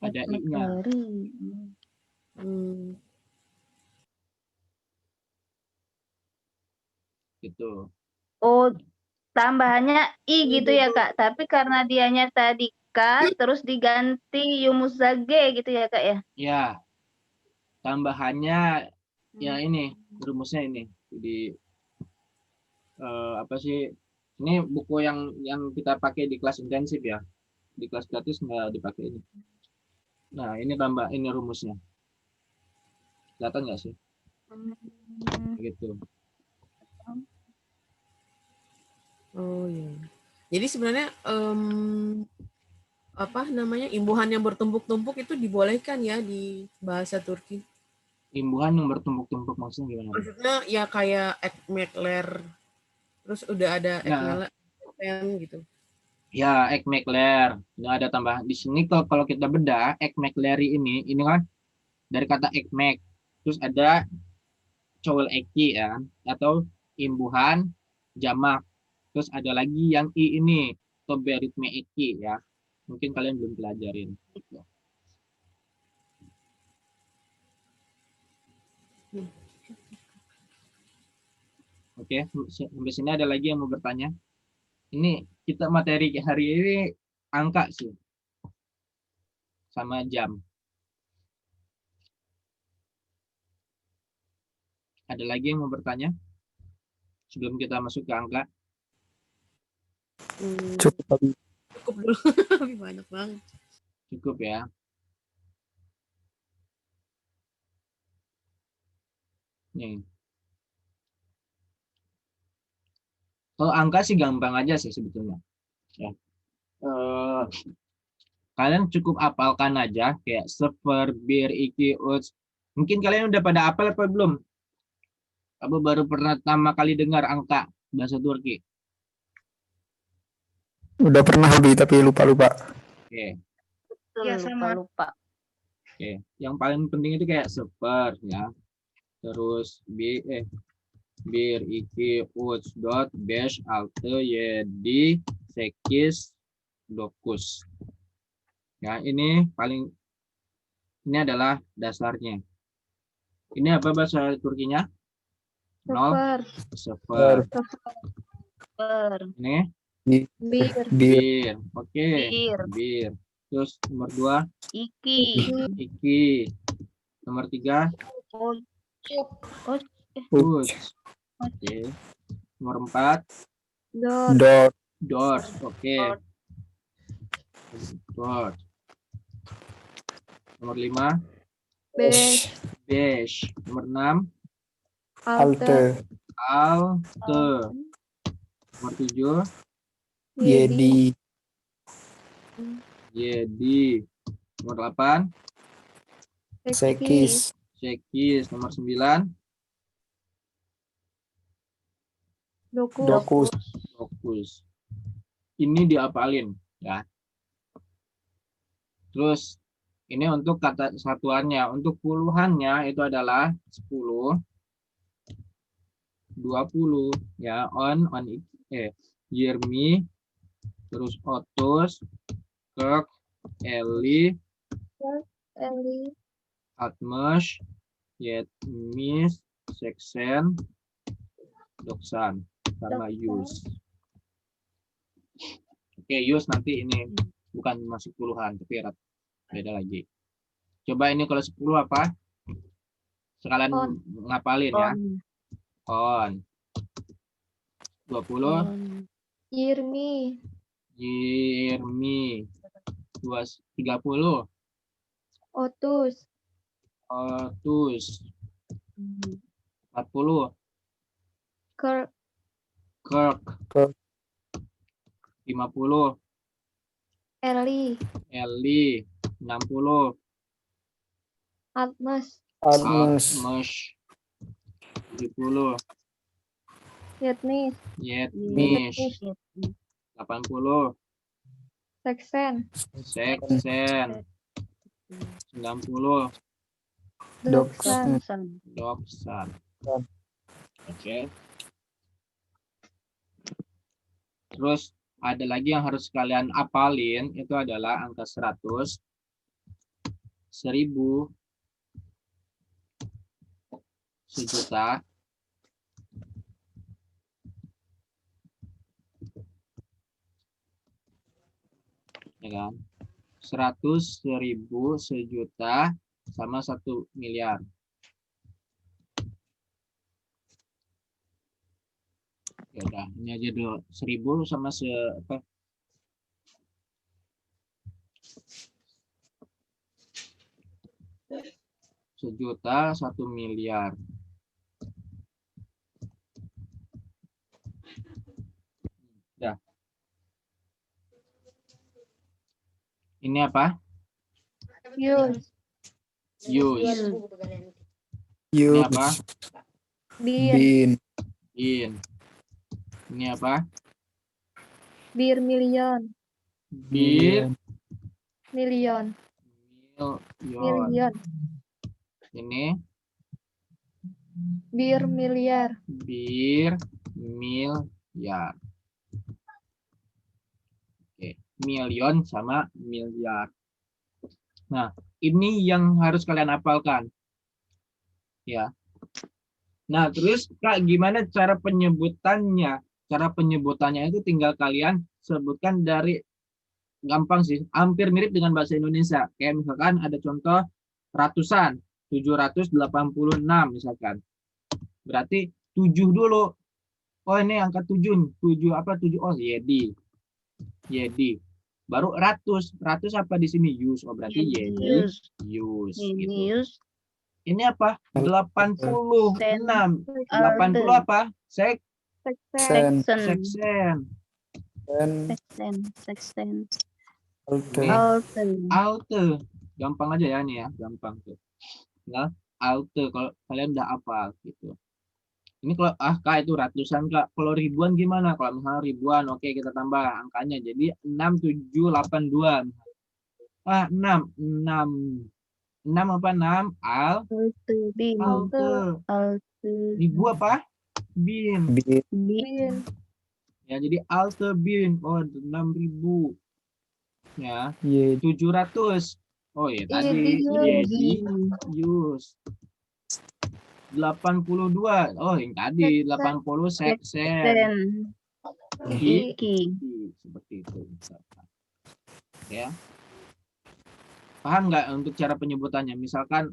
ada i-nya. Gitu. Oh, tambahannya i gitu ya Kak. Tapi karena dianya tadi K terus diganti yumusage gitu ya Kak ya? Ya. Tambahannya ya ini rumusnya ini di apa sih? Ini buku yang kita pakai di kelas intensif ya. Di kelas gratis nggak dipakai ini. Nah, ini ini rumusnya. Kelihatan nggak sih? Gitu. Oh iya. Jadi sebenarnya apa namanya imbuhan yang bertumpuk-tumpuk itu dibolehkan ya di bahasa Turki. Imbuhan yang bertumpuk-tumpuk maksudnya gimana? Maksudnya ya kayak ekmekler, terus udah ada ekmekler gitu. Ya, ekmekler. Ini ada tambahan di sini kalau kita bedah ekmekleri ini kan dari kata ekmek. Terus ada cowel eki ya atau imbuhan jamak. Terus ada lagi yang i ini toberitme eki ya. Mungkin kalian belum pelajarin. Oke, sampai sini ada lagi yang mau bertanya? Ini kita materi hari ini angka sih. Sama jam. Ada lagi yang mau bertanya? Sebelum kita masuk ke angka. Cukup dulu. Lebih banyak banget. Cukup ya. Nih. Kalau angka sih gampang aja sih sebetulnya. Ya. Kalian cukup hafalkan aja kayak sefer, bir, iki, uts. Mungkin kalian udah pada hafal apa belum? Apa baru pertama kali dengar angka bahasa Turki? Udah pernah lebih tapi lupa-lupa. Oke. Ya sama lupa. Oke. Yang paling penting itu kayak sefer ya. Terus bir, iki, uts, dot, beş, altı, yedi, sekiz, dokuz. Ya, ini adalah dasarnya. Ini apa bahasa Turkinya? Sefer. Ini bir. Oke. Bir. Terus nomor 2 iki. Nomor 3 uts. Oke. Nomor 4. Dot. Doors. Oke. Doors. Nomor 5. Beige. Beige. Nomor 6. Alte. Alte. Nomor 7. Yedi. Yedi. Nomor 8. Sekis. Sekis. Nomor 9. Dokus. Dokus. Ini diapalin ya. Terus ini untuk kata satuannya. Untuk puluhannya itu adalah 10, 20 ya. Yermi, terus Otus, Kirk, Eli, Atmos, Yetmis, Seksen, Doksan, sama Yus. Oke, Yus nanti ini bukan masuk puluhan, tapi beda lagi. Coba ini kalau 10 apa? Sekalian ngapalin ya. On. 20. Yirmi. Yirmi. 30. Otus. Otus. 40. Kirk. Kirk. 50. Eli. 60. Atmos. 70. Yetmis. 80. Seksen. 90. Doksan. Oke. Terus ada lagi yang harus kalian apalin, itu adalah angka 100, 1000, 1.000.000, ya kan? 100, 1000, 1.000.000 sama 1 miliar. Ya udah, ini aja dulu 1000 sama 1.000.000, 1 miliar. Udah. Ini apa? Yus. Ini apa? Bir. In. Ini apa? Bir million. Bir. Million. Million. Ini Bir miliar. bir miliar. Oke, million sama miliar. Nah, ini yang harus kalian hafalkan. Ya. Nah, terus Kak, gimana cara penyebutannya? Cara penyebutannya itu tinggal kalian sebutkan dari, gampang sih, hampir mirip dengan bahasa Indonesia. Kayak misalkan ada contoh ratusan, 786 misalkan. Berarti 7 dulu. Oh, ini angka 7. 7 apa? 7. Oh, Yedi. Baru ratus. Ratus apa di sini? Yus. Oh, berarti Yedi. Yus. Gitu. Ini apa? 86. 80 apa? Seksen. Alte. Gampang aja ya nih ya, gampang tuh. Nah, alte kalau kalian udah hafal gitu. Ini kalau Kak itu ratusan Kak. Kalau ribuan gimana? Kalau misalnya ribuan, oke kita tambah angkanya jadi 6782. 6 apa 6? Alte. Ribu apa? Bin. Ya, jadi alte bin. Oh, 6.000. Ya. 700. Oh iya tadi Yedi Yus. 82. Oh yang tadi 80 seksen. Seperti itu. Ya. Paham nggak untuk cara penyebutannya? Misalkan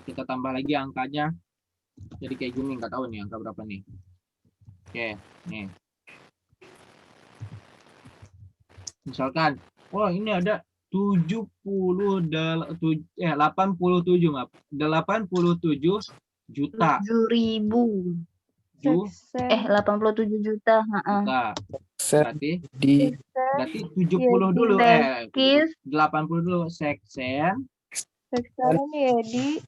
kita tambah lagi angkanya Jadi kayak gini, nggak tahu nih angka berapa nih. Oke, nih. Misalkan, oh ini ada 87 maaf. 87 juta. 7.000. 87 juta. Juta. Seksen Berarti 70 dulu. Sekis. 80 dulu. Seksen.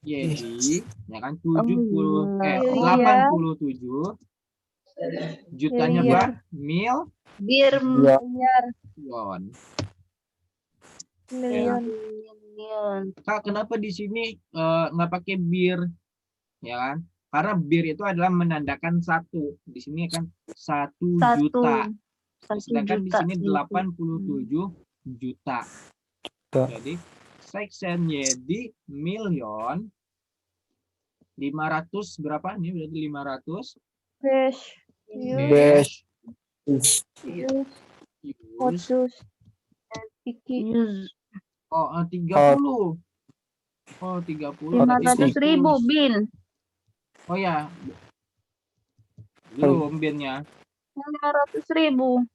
Yedi. Ya kan 87 jutanya berapa? Milion. Kak, kenapa di sini nggak pakai bir? Ya kan? Karena bir itu adalah menandakan satu. Di sini kan 1 juta. Sedangkan di sini 87 juta. Jadi seksen yedi milion 500 berapa? Ini berarti 500. dash Oh, 30. Oh, 30. 500.000 bin. Oh ya. Belum binnya. 500.000.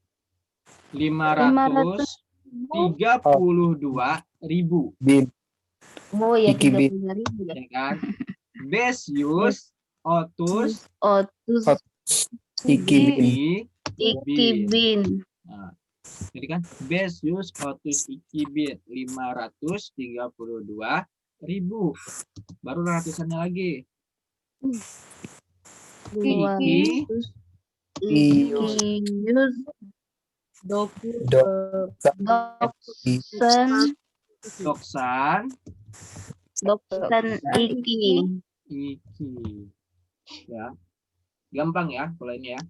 532.000. bin Oh ya, Iki bin. 35.000 ya. Ya kan? Besius otus iki bin Iki bin. Nah, jadi kan Besius otus iki bin 532.000. Baru ratusannya lagi. Iki doksan iki. Ya. Gampang ya kalau ini ya.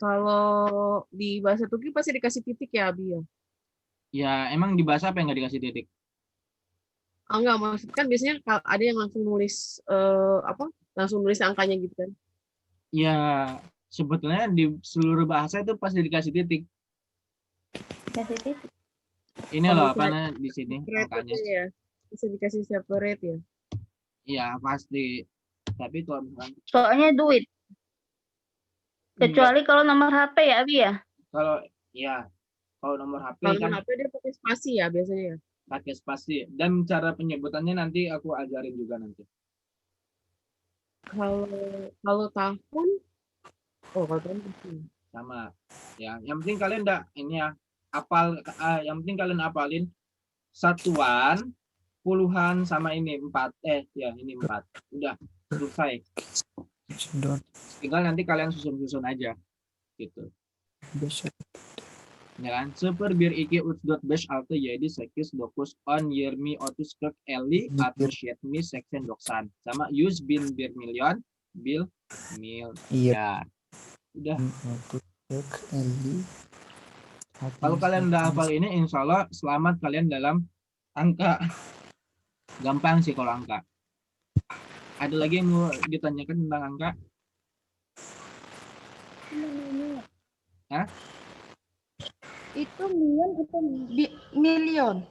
Kalau di bahasa Turki pasti dikasih titik ya, Abi ya? Ya, emang di bahasa apa yang nggak dikasih titik? Enggak, maksud kan biasanya kalau ada yang langsung nulis langsung nulis angkanya gitu kan. Ya, sebetulnya di seluruh bahasa itu pasti dikasih titik. Ini loh, apa di sini angkanya. Ya. Bisa dikasih separate ya. Iya, pasti. Tapi kalau misalkan Soalnya duit. Kecuali kalau nomor HP ya, Abi ya? kalau nomor HP Kalau kan HP dia pakai spasi ya biasanya ya. pakai spasi, dan cara penyebutannya nanti aku ajarin juga nanti. Kalau tahun kalau tahun Sama. Ya, yang penting kalian ini ya yang penting kalian apalin satuan, puluhan sama ini 4. Ini 4. Udah selesai. Tinggal nanti kalian susun-susun aja gitu. Ya kan? Super bir iki utsdot besh altı yedi sekiz dokuz on yirmi otuz kırk elli altmış yetmiş seksen doksan sama 100 bin 1 milyon bil mil. Ya. Udah. Kalau kalian udah hafal ini, insya Allah selamat kalian dalam angka. Gampang sih kalau angka. Ada lagi yang mau ditanyakan tentang angka? Hah? Itu million atau million?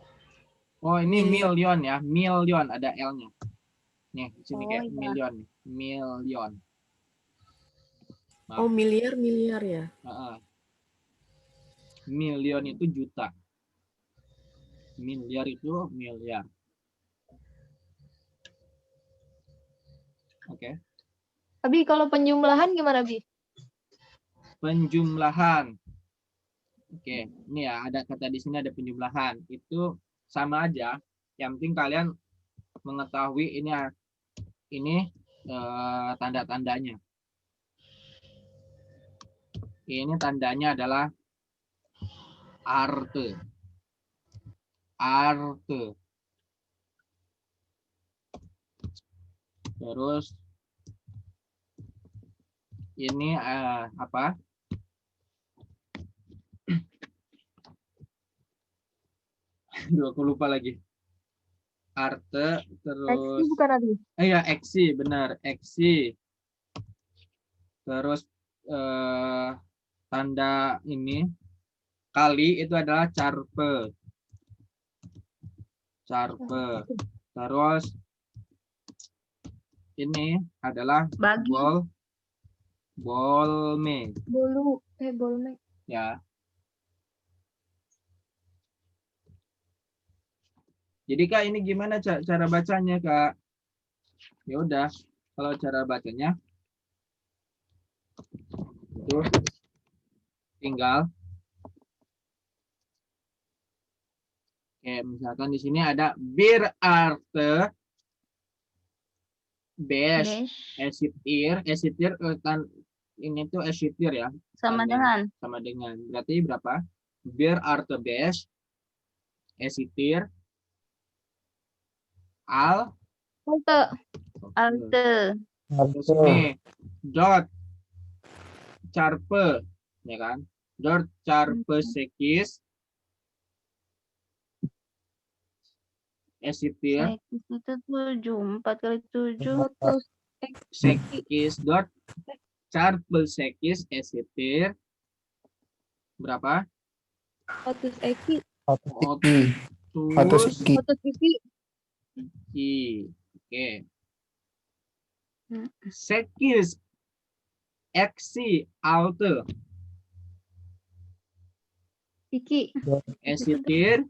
Oh, ini million ya. Million ada L-nya. Nih, di sini kayak iya. million. Million. Oh, miliar ya. Million itu juta. Miliar itu miliar. Oke. Abi, kalau penjumlahan gimana, Bi? Penjumlahan. Oke, ini ya ada kata di sini ada penjumlahan. Itu sama aja. Yang penting kalian mengetahui ini tanda-tandanya. Ini tandanya adalah arte. Arte. Terus ini apa? Aku lupa lagi. Arte terus. Eksi bukan, Abi? Iya, eksi benar, eksi. Terus tanda ini kali itu adalah carpe. Carpe. Terus ini adalah Bagi. bolme Bolme. ya. Jadi Kak, ini gimana cara bacanya Kak? Ya udah, kalau cara bacanya itu tinggal kayak misalkan di sini ada berarte besh esitir kan ini tuh esitir ya. Sama dengan. Berarti berapa? Berarte besh esitir Alte. Terus ini dot carpe ya kan? Dot carpe sekis esitir Sekis itu 7, 4 kali 7. sekis dot carpe sekis esitir berapa? 100 eki. Otus Iki. Oke. Sekis eksi alte Iki. esitir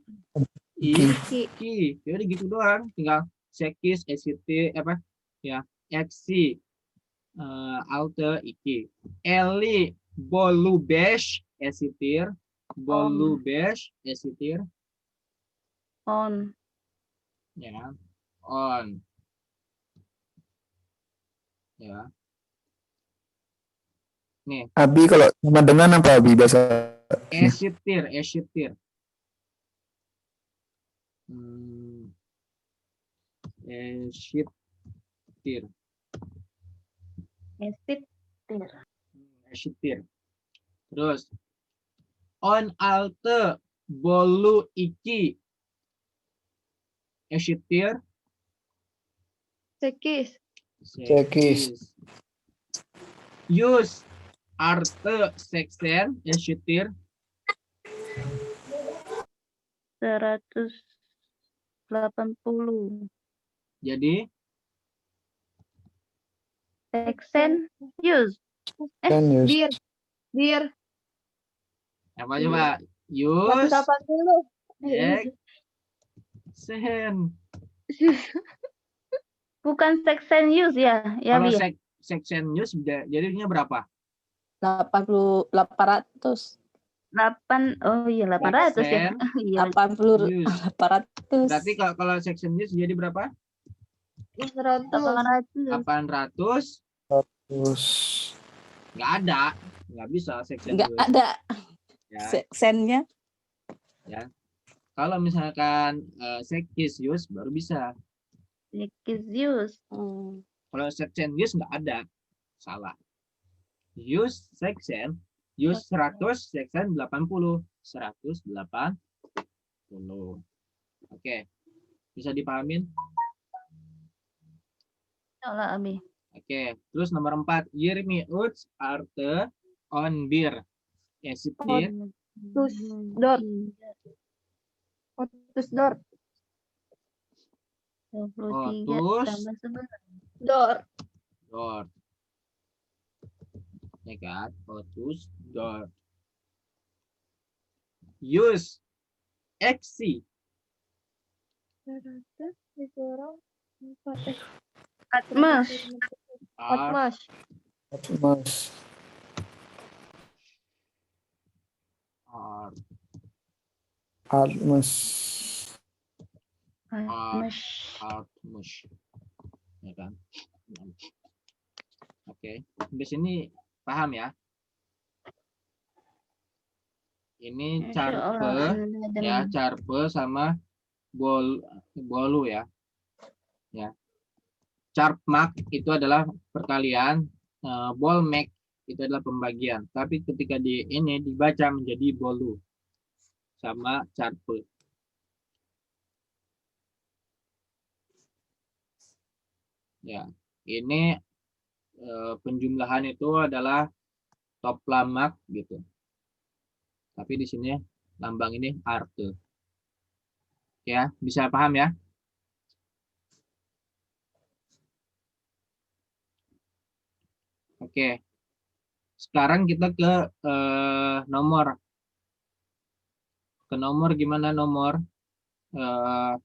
iki. Jadi gitu doang, tinggal sekis esitir apa ya, eksi alte iki. Eli bolu besh esitir On. ya, on ya. Nih, Abi kalau sama dengan apa Abi bahasa? esitir. Esitir. Terus on alte bolu iki esitir Sekis. Use arte seksen esitir 180. jadi Seksen use. Bir. apa coba? Use 180. seksen. Bukan seksen use ya, Kalau Bi? seksen use jadinya berapa? 800. 800 ya. Seksen Iya. 80 use. 800. Berarti kalau section use jadi berapa? 100. 800. Terus Nggak ada, nggak bisa section Nggak use. ada Ya. seksennya. Kalau misalkan sekis use baru bisa. Sekis use. Kalau section use nggak ada, salah. Use section, use 100, section 80, 180. Oke, bisa dipahamin? Salah, Abi. Oke, terus nomor 4, Yirmi Uts Arte on Bir. Esitir Otus dor. Otus dor. 23 Otus tambah 11. Dor. dor. Ya kan? Otus dor. Use eksi. 100 dikurang 4. Atmas. Atmas. Mas Art. Atmas Atmus. Ya kan? Oke. Di sini paham ya? Ini carpe ya, carpe sama bolu ya. Ya. Carpmak itu adalah perkalian, bolmek itu adalah pembagian. Tapi ketika di ini dibaca menjadi bolu sama carpe. Ya, ini penjumlahan itu adalah toplamak gitu. Tapi di sini lambang ini arte. Ya, bisa paham ya? Oke. Sekarang kita ke nomor. Ke nomor gimana nomor?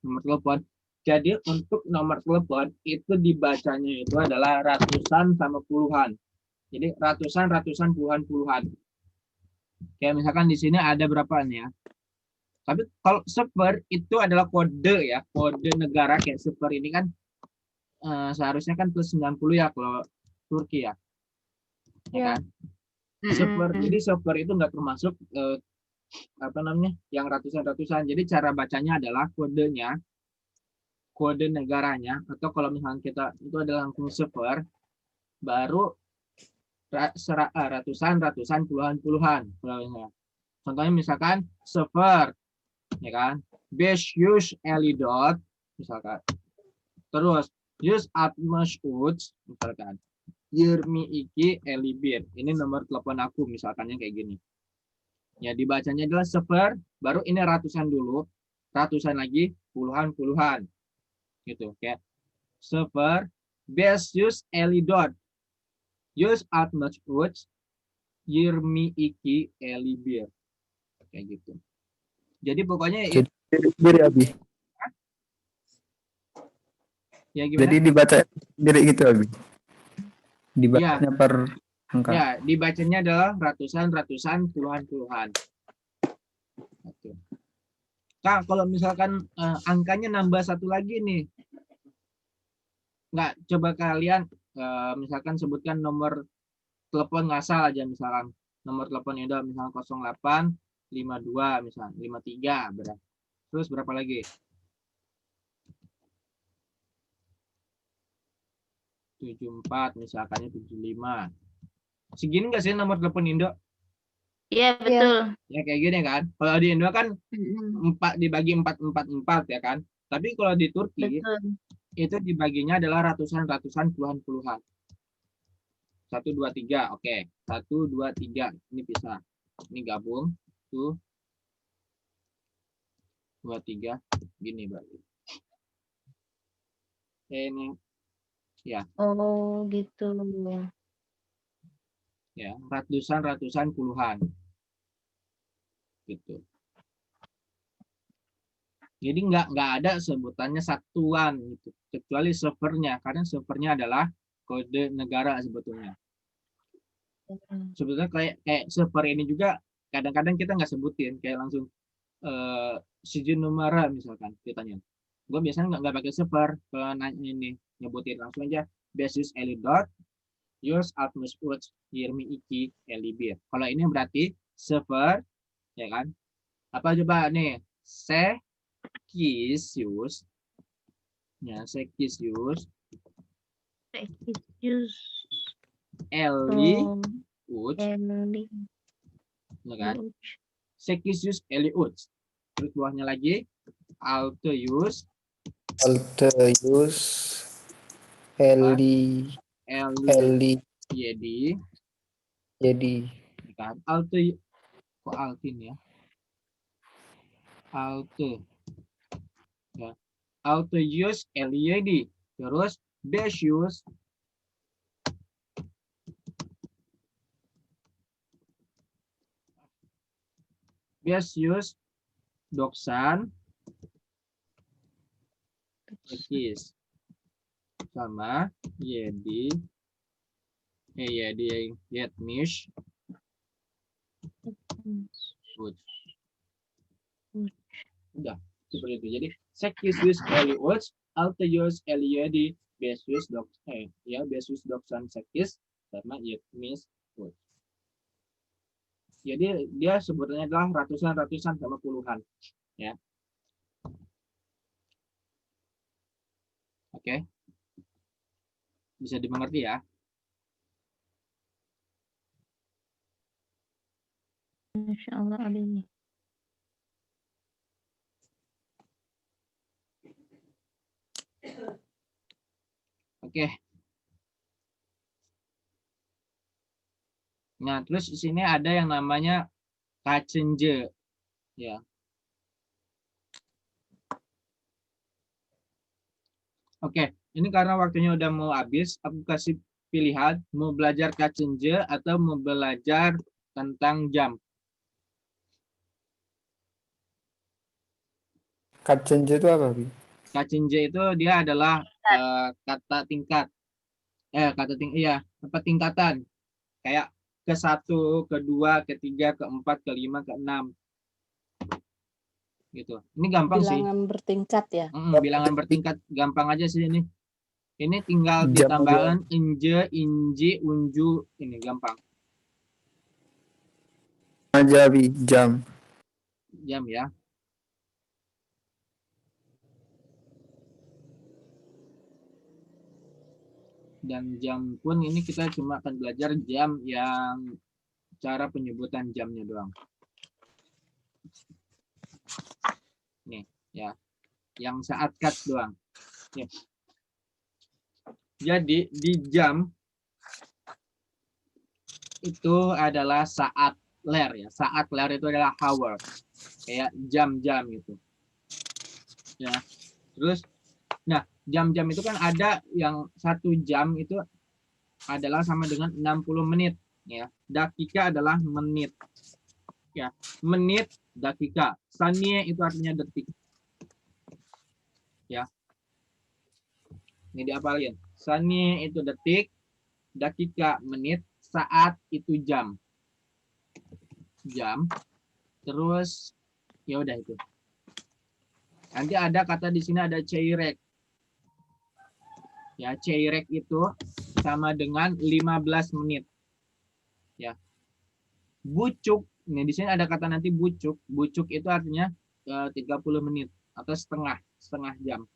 Nomor telepon. Jadi untuk nomor telepon itu dibacanya itu adalah ratusan sama puluhan. Jadi ratusan, puluhan, puluhan. Kayak misalkan di sini ada berapa nih ya? Tapi kalau seper itu adalah kode ya, kode negara kayak seper ini kan seharusnya kan plus 90 ya kalau Turki ya. Ya kan? Seper, jadi seper itu nggak termasuk apa namanya yang ratusan. Jadi cara bacanya adalah kodenya, kode negaranya, atau kalau misalnya kita itu adalah langsung seper, baru ratusan, puluhan. Contohnya misalkan seper, ya kan, beş elidot, misalkan. Terus use atmış uç, misalkan. 22 elibir. Ini nomor telepon aku, misalkannya kayak gini. Ya dibacanya adalah seper, baru ini ratusan dulu, ratusan lagi, puluhan. Gitu, kayak seper, 500 elidot. Use atmış uç, 22 elibir. Kayak gitu. Jadi pokoknya Jadi sendiri Abi. Ya gimana? Jadi dibaca sendiri gitu Abi. Dibacanya per angka. Ya, dibacanya adalah ratusan, puluhan. Oke. Kak, kalau misalkan angkanya nambah satu lagi nih, nggak, coba kalian misalkan sebutkan nomor telepon ngasal aja, misalkan nomor telepon Indo misalkan 08 52 misalkan 53 berapa. Terus berapa lagi? 74 misalkannya 75. Segini nggak sih nomor telepon Indo? Iya, betul. Ya kayak gini kan. Kalau di Indo kan 4 dibagi 4 ya kan. Tapi kalau di Turki Betul. itu dibaginya adalah ratusan, puluhan. 1 2 3. Oke. 1 2 3. Ini pisah. Ini gabung. 1 2 3 gini berarti. Ini ya. Oh, gitu. Ya, ratusan, puluhan. Gitu. Jadi nggak ada sebutannya satuan gitu, kecuali servernya, karena servernya adalah kode negara sebetulnya. Sebetulnya kayak server ini juga kadang-kadang kita nggak sebutin, kayak langsung sijin numara misalkan ditanya. Gue biasanya nggak pakai server, kalau nanya ini nyebutin langsung aja basis elidot, use atmos uch, 22 elibir. Kalau ini berarti server, ya kan? Apa coba nih? Sekisius, ya sekisius, Eli uch, ya kan? Sekisius Eli uch. Terus bawahnya lagi Alteus Eli jadi kan Alte, kok Altin ya? Alte, ya, Alteus Eliedi. Terus Besius Doksan Ekis sama Yedi Yetmish udah seperti itu. Jadi Sekisius Eliuts, Alteus Eliedi, Besius Doksan Sekis sama Yetmish. Jadi dia sebutannya adalah ratusan sama puluhan, ya. Oke, bisa dimengerti ya. Masya Allah, Abi. Oke. Nah, terus di sini ada yang namanya kacenje, ya. Oke, ini karena waktunya udah mau habis, aku kasih pilihan, mau belajar kacenje atau mau belajar tentang jam. Kacenje itu apa, Bi? Kacenje itu dia adalah kata tingkat. Tingkatan. Kayak ke-1, ke-2, ke-3, ke-4, ke-5, ke-6. Gitu. Ini gampang sih. Bilangan bertingkat ya. Bilangan bertingkat gampang aja sih ini. Ini tinggal Jam ditambahkan inje, inji, unju, ini gampang. aja, Bi, jam. Jam ya. Dan jam pun ini kita cuma akan belajar jam yang cara penyebutan jamnya doang. Nih, ya. Yang saat cut doang. Nih. Jadi di jam itu adalah saat ler ya. Saat ler itu adalah hour. Kayak jam-jam gitu. Ya. Terus nah, jam-jam itu kan ada yang 1 jam itu adalah sama dengan 60 menit ya. Dakika adalah menit. Ya, menit, dakika. Sanie itu artinya detik. Ya. Ini diapalin. Sanie itu detik, dakika menit, saat itu jam. Jam. Terus ya udah itu. Nanti ada kata di sini ada ceirek. Ya, ceirek itu sama dengan 15 menit. Ya. Bucuk, ini di sini ada kata nanti bucuk. Bucuk itu artinya 30 menit atau setengah jam.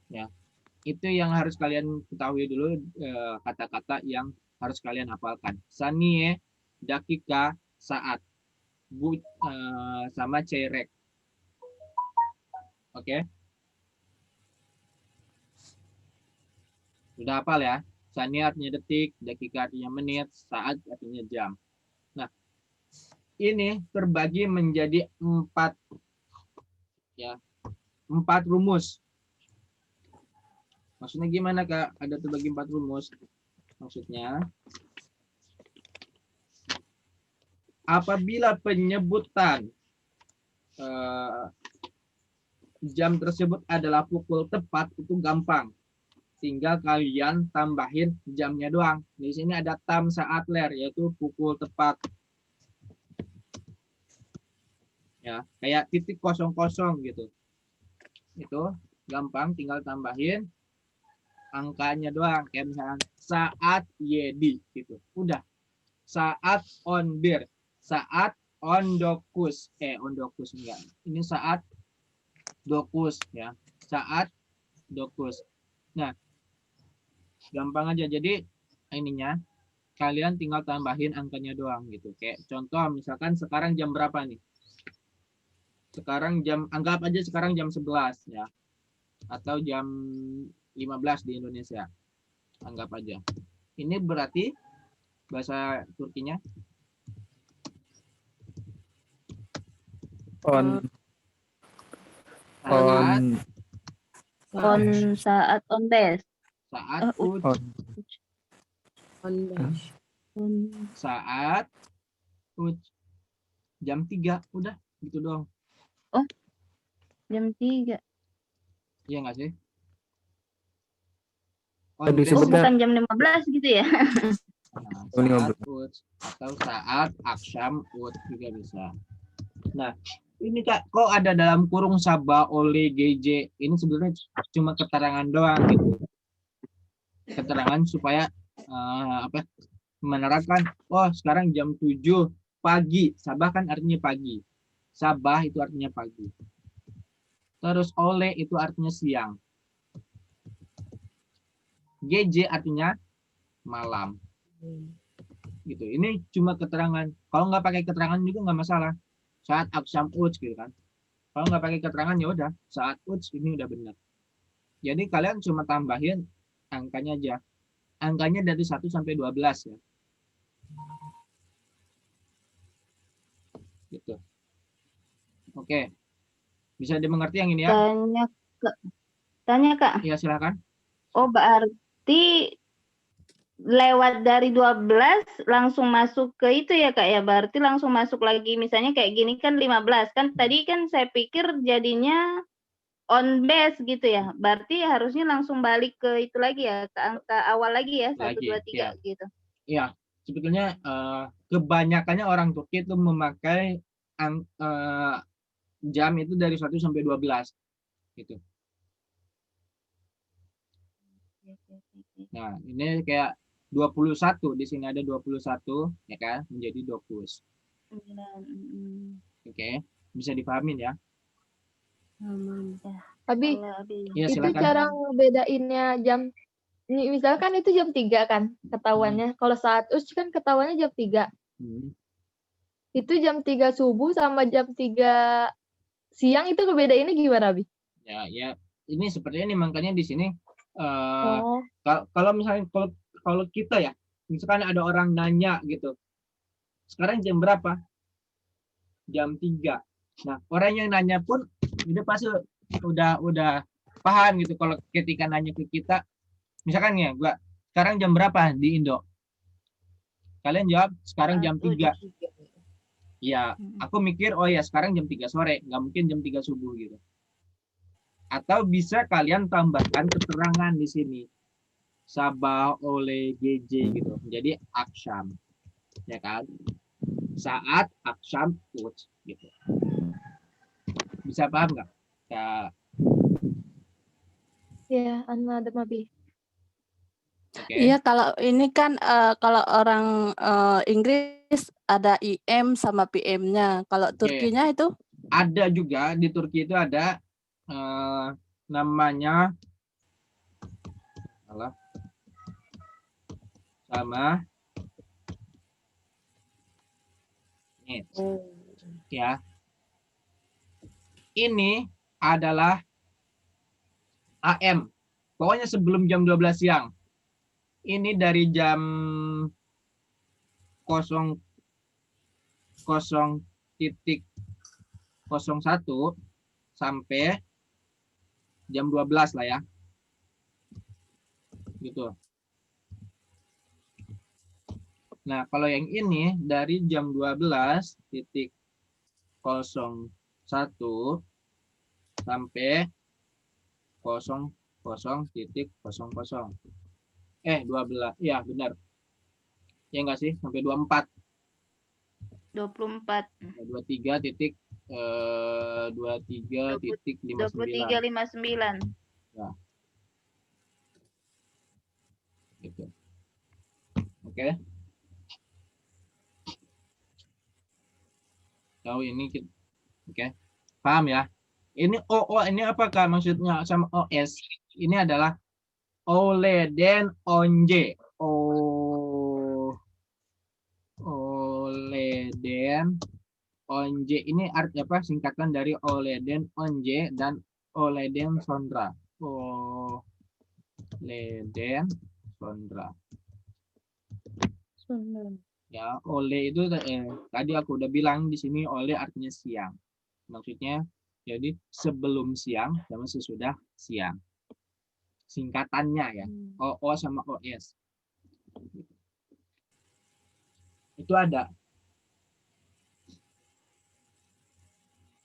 Ya. Itu yang harus kalian ketahui dulu, kata-kata yang harus kalian hafalkan. Sanie, dakika, saat. Sama ceirek. Oke. Sudah hafal ya? Sanie artinya detik, dakika artinya menit, saat artinya jam. Nah, ini terbagi menjadi 4 ya. 4 rumus. Maksudnya gimana, Kak? Ada terbagi 4 rumus. Maksudnya apabila penyebutan jam tersebut adalah pukul tepat, itu gampang. Tinggal kalian tambahin jamnya doang. Di sini ada tam saat ler, yaitu pukul tepat. Ya, kayak titik 00 gitu. Itu gampang, tinggal tambahin angkanya doang. Kayak misalnya saat yedi gitu. Udah. Saat on bir, saat on dokus. On dokus enggak. Ini saat dokus ya. Saat dokus. Nah, gampang aja. Jadi ininya kalian tinggal tambahin angkanya doang gitu. Kayak contoh misalkan sekarang jam berapa nih? Sekarang jam, anggap aja sekarang jam 11 ya. Atau jam 15 di Indonesia. Anggap aja. Ini berarti bahasa Turkinya On saat on base. saat saat jam 3 udah gitu doang. Oh, jam 3. Iya nggak sih? Aduh, On base Oh, sebutnya bukan jam 15 gitu ya? Nah, saat atau saat aksham juga bisa. Nah, ini Kak, kok ada dalam kurung Sabah oleh GJ? Ini sebenarnya cuma keterangan doang gitu. Keterangan supaya menerangkan, oh sekarang jam 7 pagi. Sabah kan artinya pagi. Sabah itu artinya pagi. Terus oleh itu artinya siang. GJ artinya malam. Gitu. Ini cuma keterangan. Kalau nggak pakai keterangan juga nggak masalah. Saat aksham gitu kan. Kalau nggak pakai keterangan ya udah. Saat ini udah benar. Jadi kalian cuma tambahin angkanya aja. Angkanya dari 1 sampai 12 ya. Gitu. Oke. Bisa dimengerti yang ini ya? Tanya Kak. Iya, silakan. Oh, berarti lewat dari 12 langsung masuk ke itu ya Kak ya, berarti langsung masuk lagi misalnya kayak gini kan 15 kan tadi kan saya pikir jadinya on base gitu ya, berarti harusnya langsung balik ke itu lagi ya, ke angka awal lagi ya, 1, 2, 3 gitu. Iya, sebetulnya kebanyakannya orang Turki itu memakai jam itu dari 1 sampai 12 gitu. Nah, ini kayak 21, di sini ada 21 ya kan, menjadi 20. Oke, bisa dipahamin ya. Abi, Ya, itu silakan. cara ngebedainnya jam, misalkan itu jam 3 kan ketahuannya. Kalau saat us kan ketahuannya jam 3. Itu jam 3 subuh sama jam 3 siang itu ngebedainnya gimana, Abi? Ya, ini seperti ini makanya di sini Oh. kalau misalnya kalau kita ya, misalkan ada orang nanya gitu, sekarang jam berapa? Jam 3. Nah, orang yang nanya pun udah pasti udah paham gitu kalau ketika nanya ke kita, misalkan ya, gua sekarang jam berapa di Indo? Kalian jawab sekarang jam 3. Ya, aku mikir oh ya sekarang jam 3 sore, nggak mungkin jam 3 subuh gitu. Atau bisa kalian tambahkan keterangan di sini. Sabah oleh GJ gitu. Jadi akşam. Ya kan? Saat akşam uç gitu. Bisa paham nggak? Ya. Ya, anladım Abi. Okay. Iya, kalau ini kan kalau orang Inggris ada IM sama PM-nya. Kalau Turkinya itu? Ada juga di Turki itu ada namanya sama ya. Ini adalah AM. Pokoknya sebelum jam 12 siang. Ini dari jam 00.01 sampai jam 12 lah ya. Gitu. Nah, kalau yang ini dari jam 12.01 sampai 00.00. 12. Ya, benar. Ya enggak sih? Sampai 24. 24. 23.59. Ya. Gitu. Oke. Tahu ini oke. Paham ya? Ini ini apakah maksudnya sama OS? Ini adalah Oleden Onje. Oleden Onje ini arti apa? Singkatan dari Oleden Onje dan Oleden Sondra. Oleden Sondra. Ya, ole itu tadi aku udah bilang di sini ole artinya siang. Maksudnya jadi sebelum siang sama sesudah siang. Singkatannya ya. OO sama OS. Itu ada.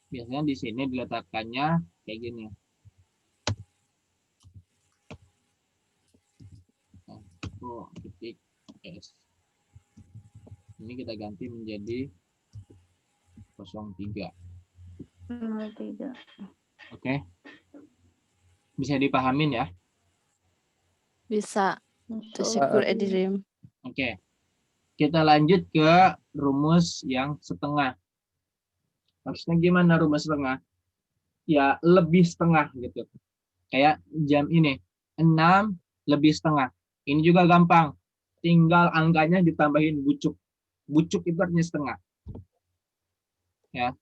Biasanya di sini diletakkannya kayak gini. Titik S. Ini kita ganti menjadi 03. Oke. Bisa dipahamin ya? Bisa. Teşekkür ederim. Oke. Kita lanjut ke rumus yang setengah. Maksudnya gimana rumus setengah? Ya, lebih setengah gitu. Kayak jam ini. 6 lebih setengah. Ini juga gampang. Tinggal angkanya ditambahin bucuk. Bucuk itu artinya setengah. Ya.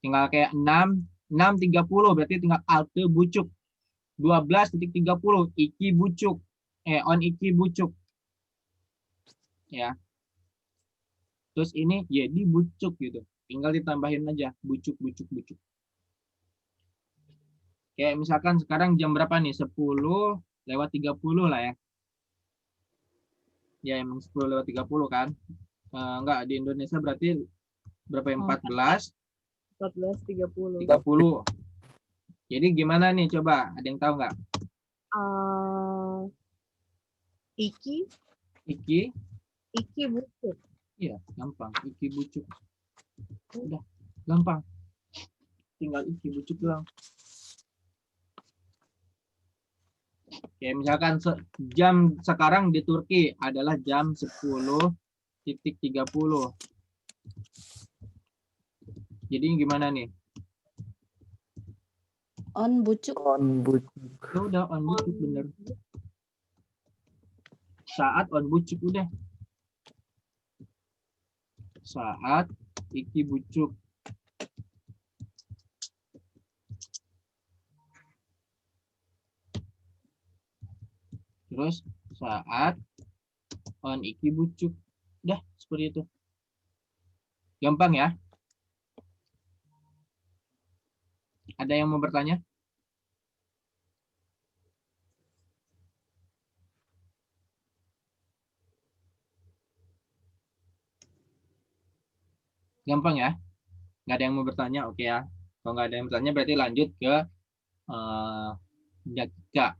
Tinggal kayak 6.30 berarti tinggal alte bucuk. 12.30 iki bucuk. On iki bucuk. Ya. Terus ini jadi bucuk gitu. Tinggal ditambahin aja bucuk. Kayak misalkan sekarang jam berapa nih? 10:30 lah ya. Ya emang 10:30 kan. Enggak, di Indonesia berarti berapa ya? 14. 14.30. 30. Jadi gimana nih, coba ada yang tahu nggak? Iki bucuk. Iya, gampang. Iki bucuk. Udah, gampang. Tinggal iki bucuk doang. Oke, misalkan jam sekarang di Turki adalah jam 10:30. Jadi gimana nih? On bucuk. On bucuk. Ya udah, on bucuk bener. Saat on bucuk udah. Saat iki bucuk. Terus saat on iki bucuk. Udah, seperti itu. Gampang ya? Ada yang mau bertanya? Gampang ya? Nggak ada yang mau bertanya? Oke ya. Kalau nggak ada yang bertanya berarti lanjut ke Dakika.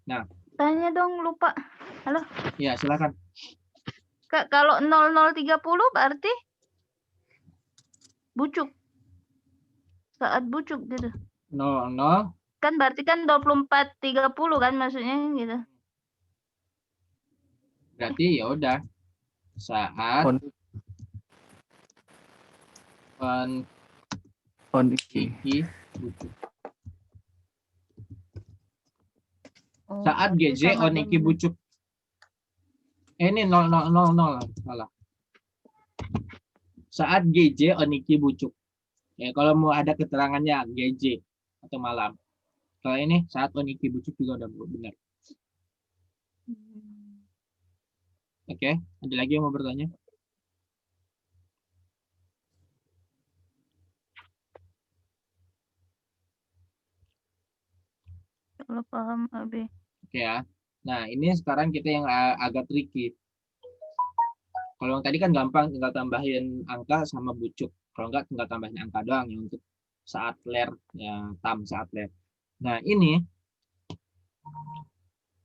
Nah. Tanya dong, lupa. Halo? Ya, silakan. Kak, kalau 00.30 berarti bucuk. Saat bucuk gitu. 00. Kan berarti kan 24.30 kan maksudnya gitu. Berarti ya udah. Saat on iki bucuk. Saat GJ on iki bucuk. Ini 0000 salah. Saat GJ on iki bucuk. Ya, kalau mau ada keterangannya GJ atau malam. Kalau ini saat on iki bucuk juga udah benar. Oke, ada lagi yang mau bertanya? Kalau paham, Abi. Oke ya. Nah, ini sekarang kita yang agak tricky. Kalau yang tadi kan gampang, tinggal tambahin angka sama bucuk. Kalau enggak, tinggal tambahin angka doang ya untuk saat ler, ya, saat ler. Nah, ini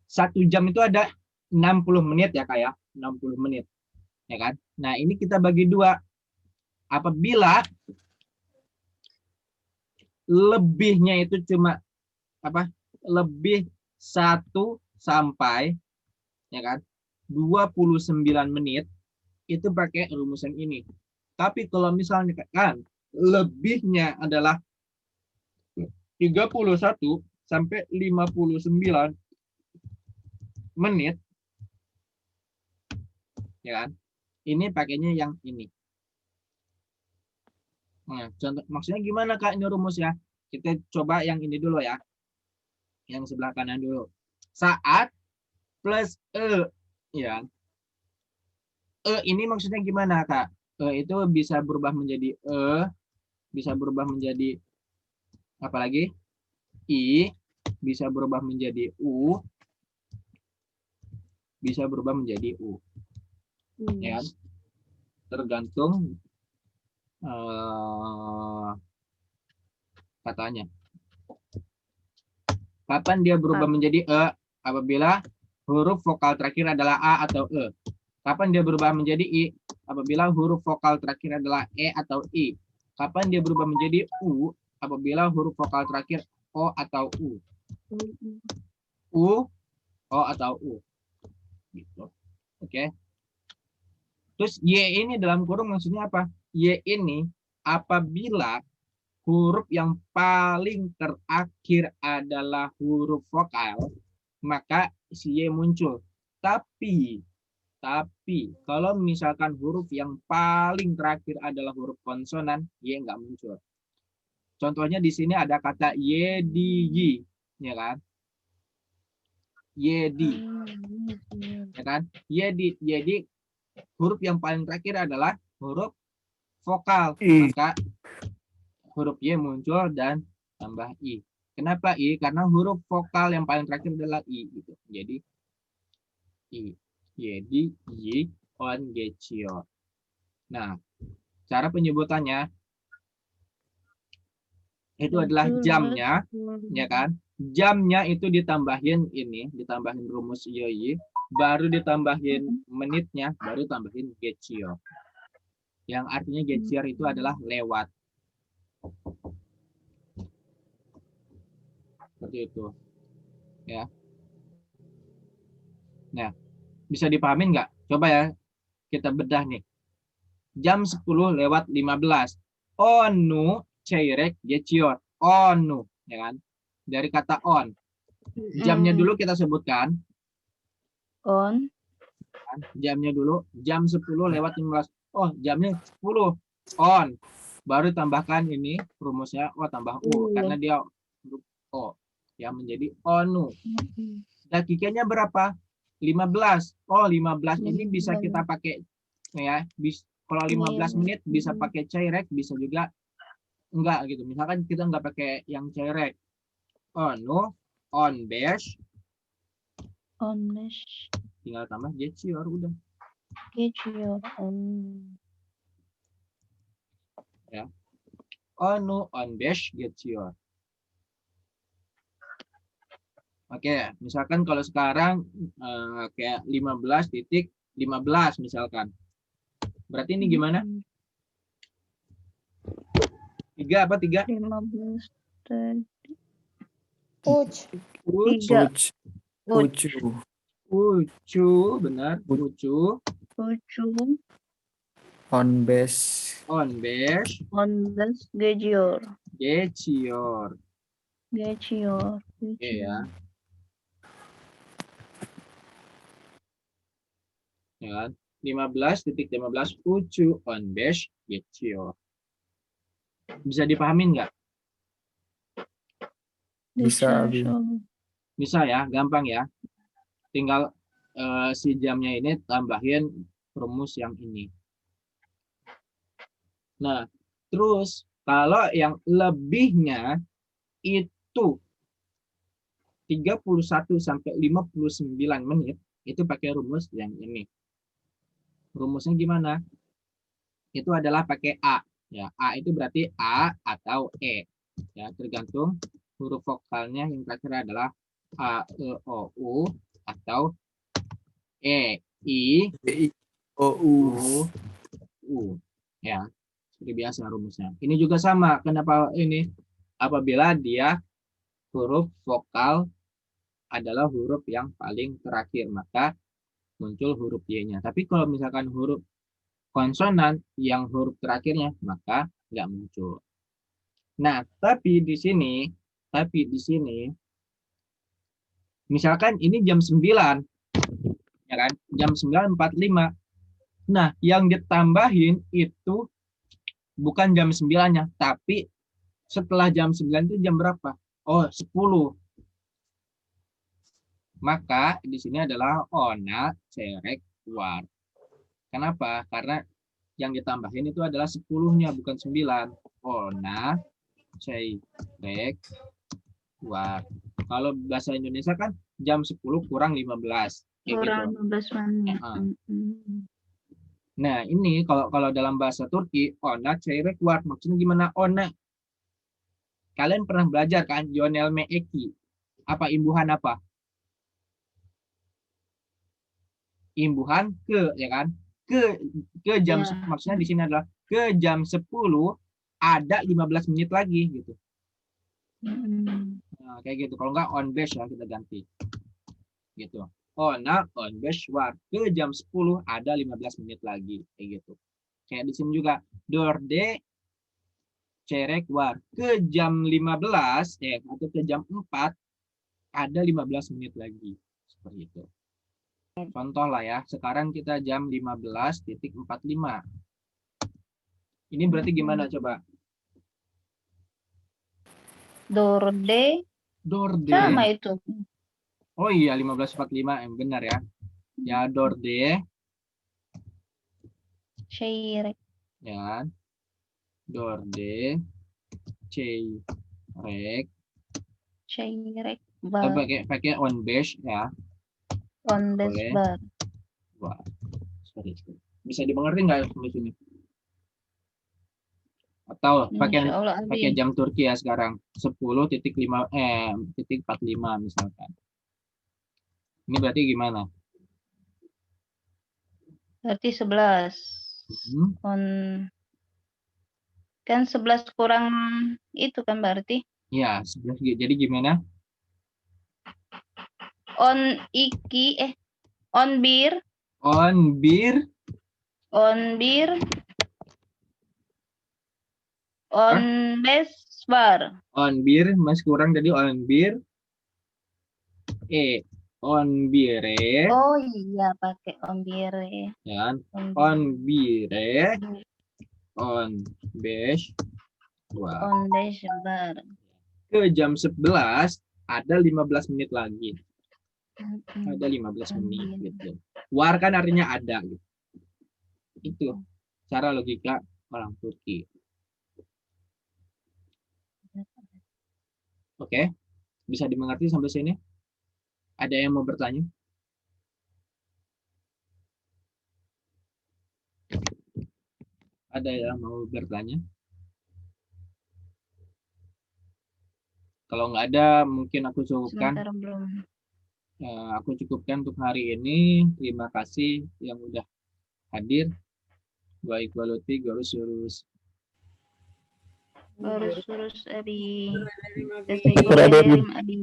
1 jam itu ada 60 menit ya, kayak 60 menit. Ya kan? Nah, ini kita bagi 2. Apabila lebihnya itu cuma lebih 1 sampai ya kan 29 menit itu pakai rumusan ini. Tapi kalau misalnya kan lebihnya adalah 31 sampai 59 menit ya kan, ini pakainya yang ini. Nah, contoh maksudnya gimana Kak ini rumusnya? Kita coba yang ini dulu ya. Yang sebelah kanan dulu. Saat plus ya. Ini maksudnya gimana Kak? Itu bisa berubah menjadi bisa berubah menjadi apa lagi? I, bisa berubah menjadi U, bisa berubah menjadi U. Ya. Tergantung katanya. Kapan dia berubah menjadi apabila huruf vokal terakhir adalah A atau E. Kapan dia berubah menjadi I? Apabila huruf vokal terakhir adalah E atau I. Kapan dia berubah menjadi U? Apabila huruf vokal terakhir O atau U. O atau U. Gitu. Oke. Terus Y ini dalam kurung maksudnya apa? Y ini apabila huruf yang paling terakhir adalah huruf vokal, maka si Y muncul. Tapi kalau misalkan huruf yang paling terakhir adalah huruf konsonan, Y nggak muncul. Contohnya di sini ada kata yedi, ya kan? Yedi, ya kan? Yedi, huruf yang paling terakhir adalah huruf vokal, maka huruf Y muncul dan tambah I. Kenapa I? Karena huruf vokal yang paling terakhir adalah I, gitu. Jadi I. Yedi, yi, on, geçiyor. Nah, cara penyebutannya itu adalah jamnya, ya kan? Jamnya itu ditambahin ini, ditambahin rumus yi, baru ditambahin menitnya, baru tambahin geçiyor. Yang artinya geçiyor itu adalah lewat. Seperti itu. Ya. Nah, bisa dipahamin nggak? Coba ya, kita bedah nih. Jam 10 lewat 15. Onu çeyrek geçiyor. Onu, ya kan? Dari kata on. Jamnya dulu kita sebutkan. On. Jamnya dulu. Jam 10 lewat 15. Oh, jamnya 10. On. Baru tambahkan ini rumusnya. Oh, tambah U. Karena dia huruf O. Yang menjadi onu. Dakikanya berapa? 15. Oh, 15 ini bisa kita pakai ya. Kalau 15 menit bisa pakai çeyrek, bisa juga enggak gitu. Misalkan kita enggak pakai yang çeyrek. Onu, 15. 15. Tinggal tambah geçiyor udah. Geçiyor. Ya. Onu, 15 geçiyor. Oke, misalkan kalau sekarang kayak 15.15 misalkan. Berarti ini gimana? 3 apa 3? 15. Ucu. Ucu, benar. Ucu. Ucu. 15. 15. Geçiyor. Geçiyor. Geçiyor. Oke ya. Ya kan? 15.15 ucu 15 geçiyor. Bisa dipahamin nggak? Bisa. Bisa ya, gampang ya. Tinggal si jamnya ini tambahin rumus yang ini. Nah, terus kalau yang lebihnya itu 31 sampai 59 menit, itu pakai rumus yang ini. Rumusnya gimana? Itu adalah pakai A. Ya, A itu berarti A atau E. Ya, tergantung huruf vokalnya yang terakhir adalah A, E, O, U atau E, I, O, U. U. Ya, seperti biasa rumusnya. Ini juga sama. Kenapa ini? Apabila dia huruf vokal adalah huruf yang paling terakhir, maka muncul huruf Y-nya. Tapi kalau misalkan huruf konsonan yang huruf terakhirnya, maka nggak muncul. Nah, tapi di sini, misalkan ini jam 9, ya kan? Jam 9.45. Nah, yang ditambahin itu bukan jam 9-nya, tapi setelah jam 9 itu jam berapa? Oh, 10. Maka di sini adalah ona çeyrek var. Kenapa? Karena yang ditambahin itu adalah 10-nya, bukan 9. Ona çeyrek var. Kalau bahasa Indonesia kan jam 10 kurang 15. Kurang 15 menit. Nah, ini kalau dalam bahasa Turki, ona çeyrek var. Maksudnya gimana? Ona. Kalian pernah belajar kan? Yönelme eki. Apa imbuhan apa? Imbuhan ke, ya kan? Ke jam, maksudnya di sini adalah ke jam 10 ada 15 menit lagi gitu. Nah, kayak gitu. Kalau enggak on base ya kita ganti. Gitu. Ona on base war. Ke jam 10 ada 15 menit lagi kayak gitu. Kayak di sini juga dorde çeyrek war. Ke jam 15 atau ke jam 4 ada 15 menit lagi. Seperti itu. Contoh lah ya, sekarang kita jam 15.45. Ini berarti gimana coba? Dorde. Sama itu. Oh iya, 15.45 yang benar ya. Ya, dorde. Çeyrek. Ya. Dorde. Çeyrek. Çeyrek Kita var. pakai on base ya. On base bar. Wah, sorry. Bisa dimengerti nggak di sini? Atau pakai jam Turki ya sekarang 10.45 misalkan. Ini berarti gimana? Berarti 11. Kan 11 kurang itu kan berarti? Ya, 11. Jadi gimana? On bir. On besbar. On bir, mas kurang tadi on bir. On bire. Oh iya, pakai on bire. Ya, on bire. On besh. On besbar. Ke jam 11 ada 15 menit lagi. Ada 15 menit gitu. War kan artinya ada gitu. Itu cara logika orang Turki. Oke, bisa dimengerti sampai sini? Ada yang mau bertanya? Ada yang mau bertanya? Kalau nggak ada, mungkin aku cukupkan. Aku cukupkan untuk hari ini. Terima kasih yang udah hadir. Baik Waluti, Gorus Abi. Syukur, Abi. Abi.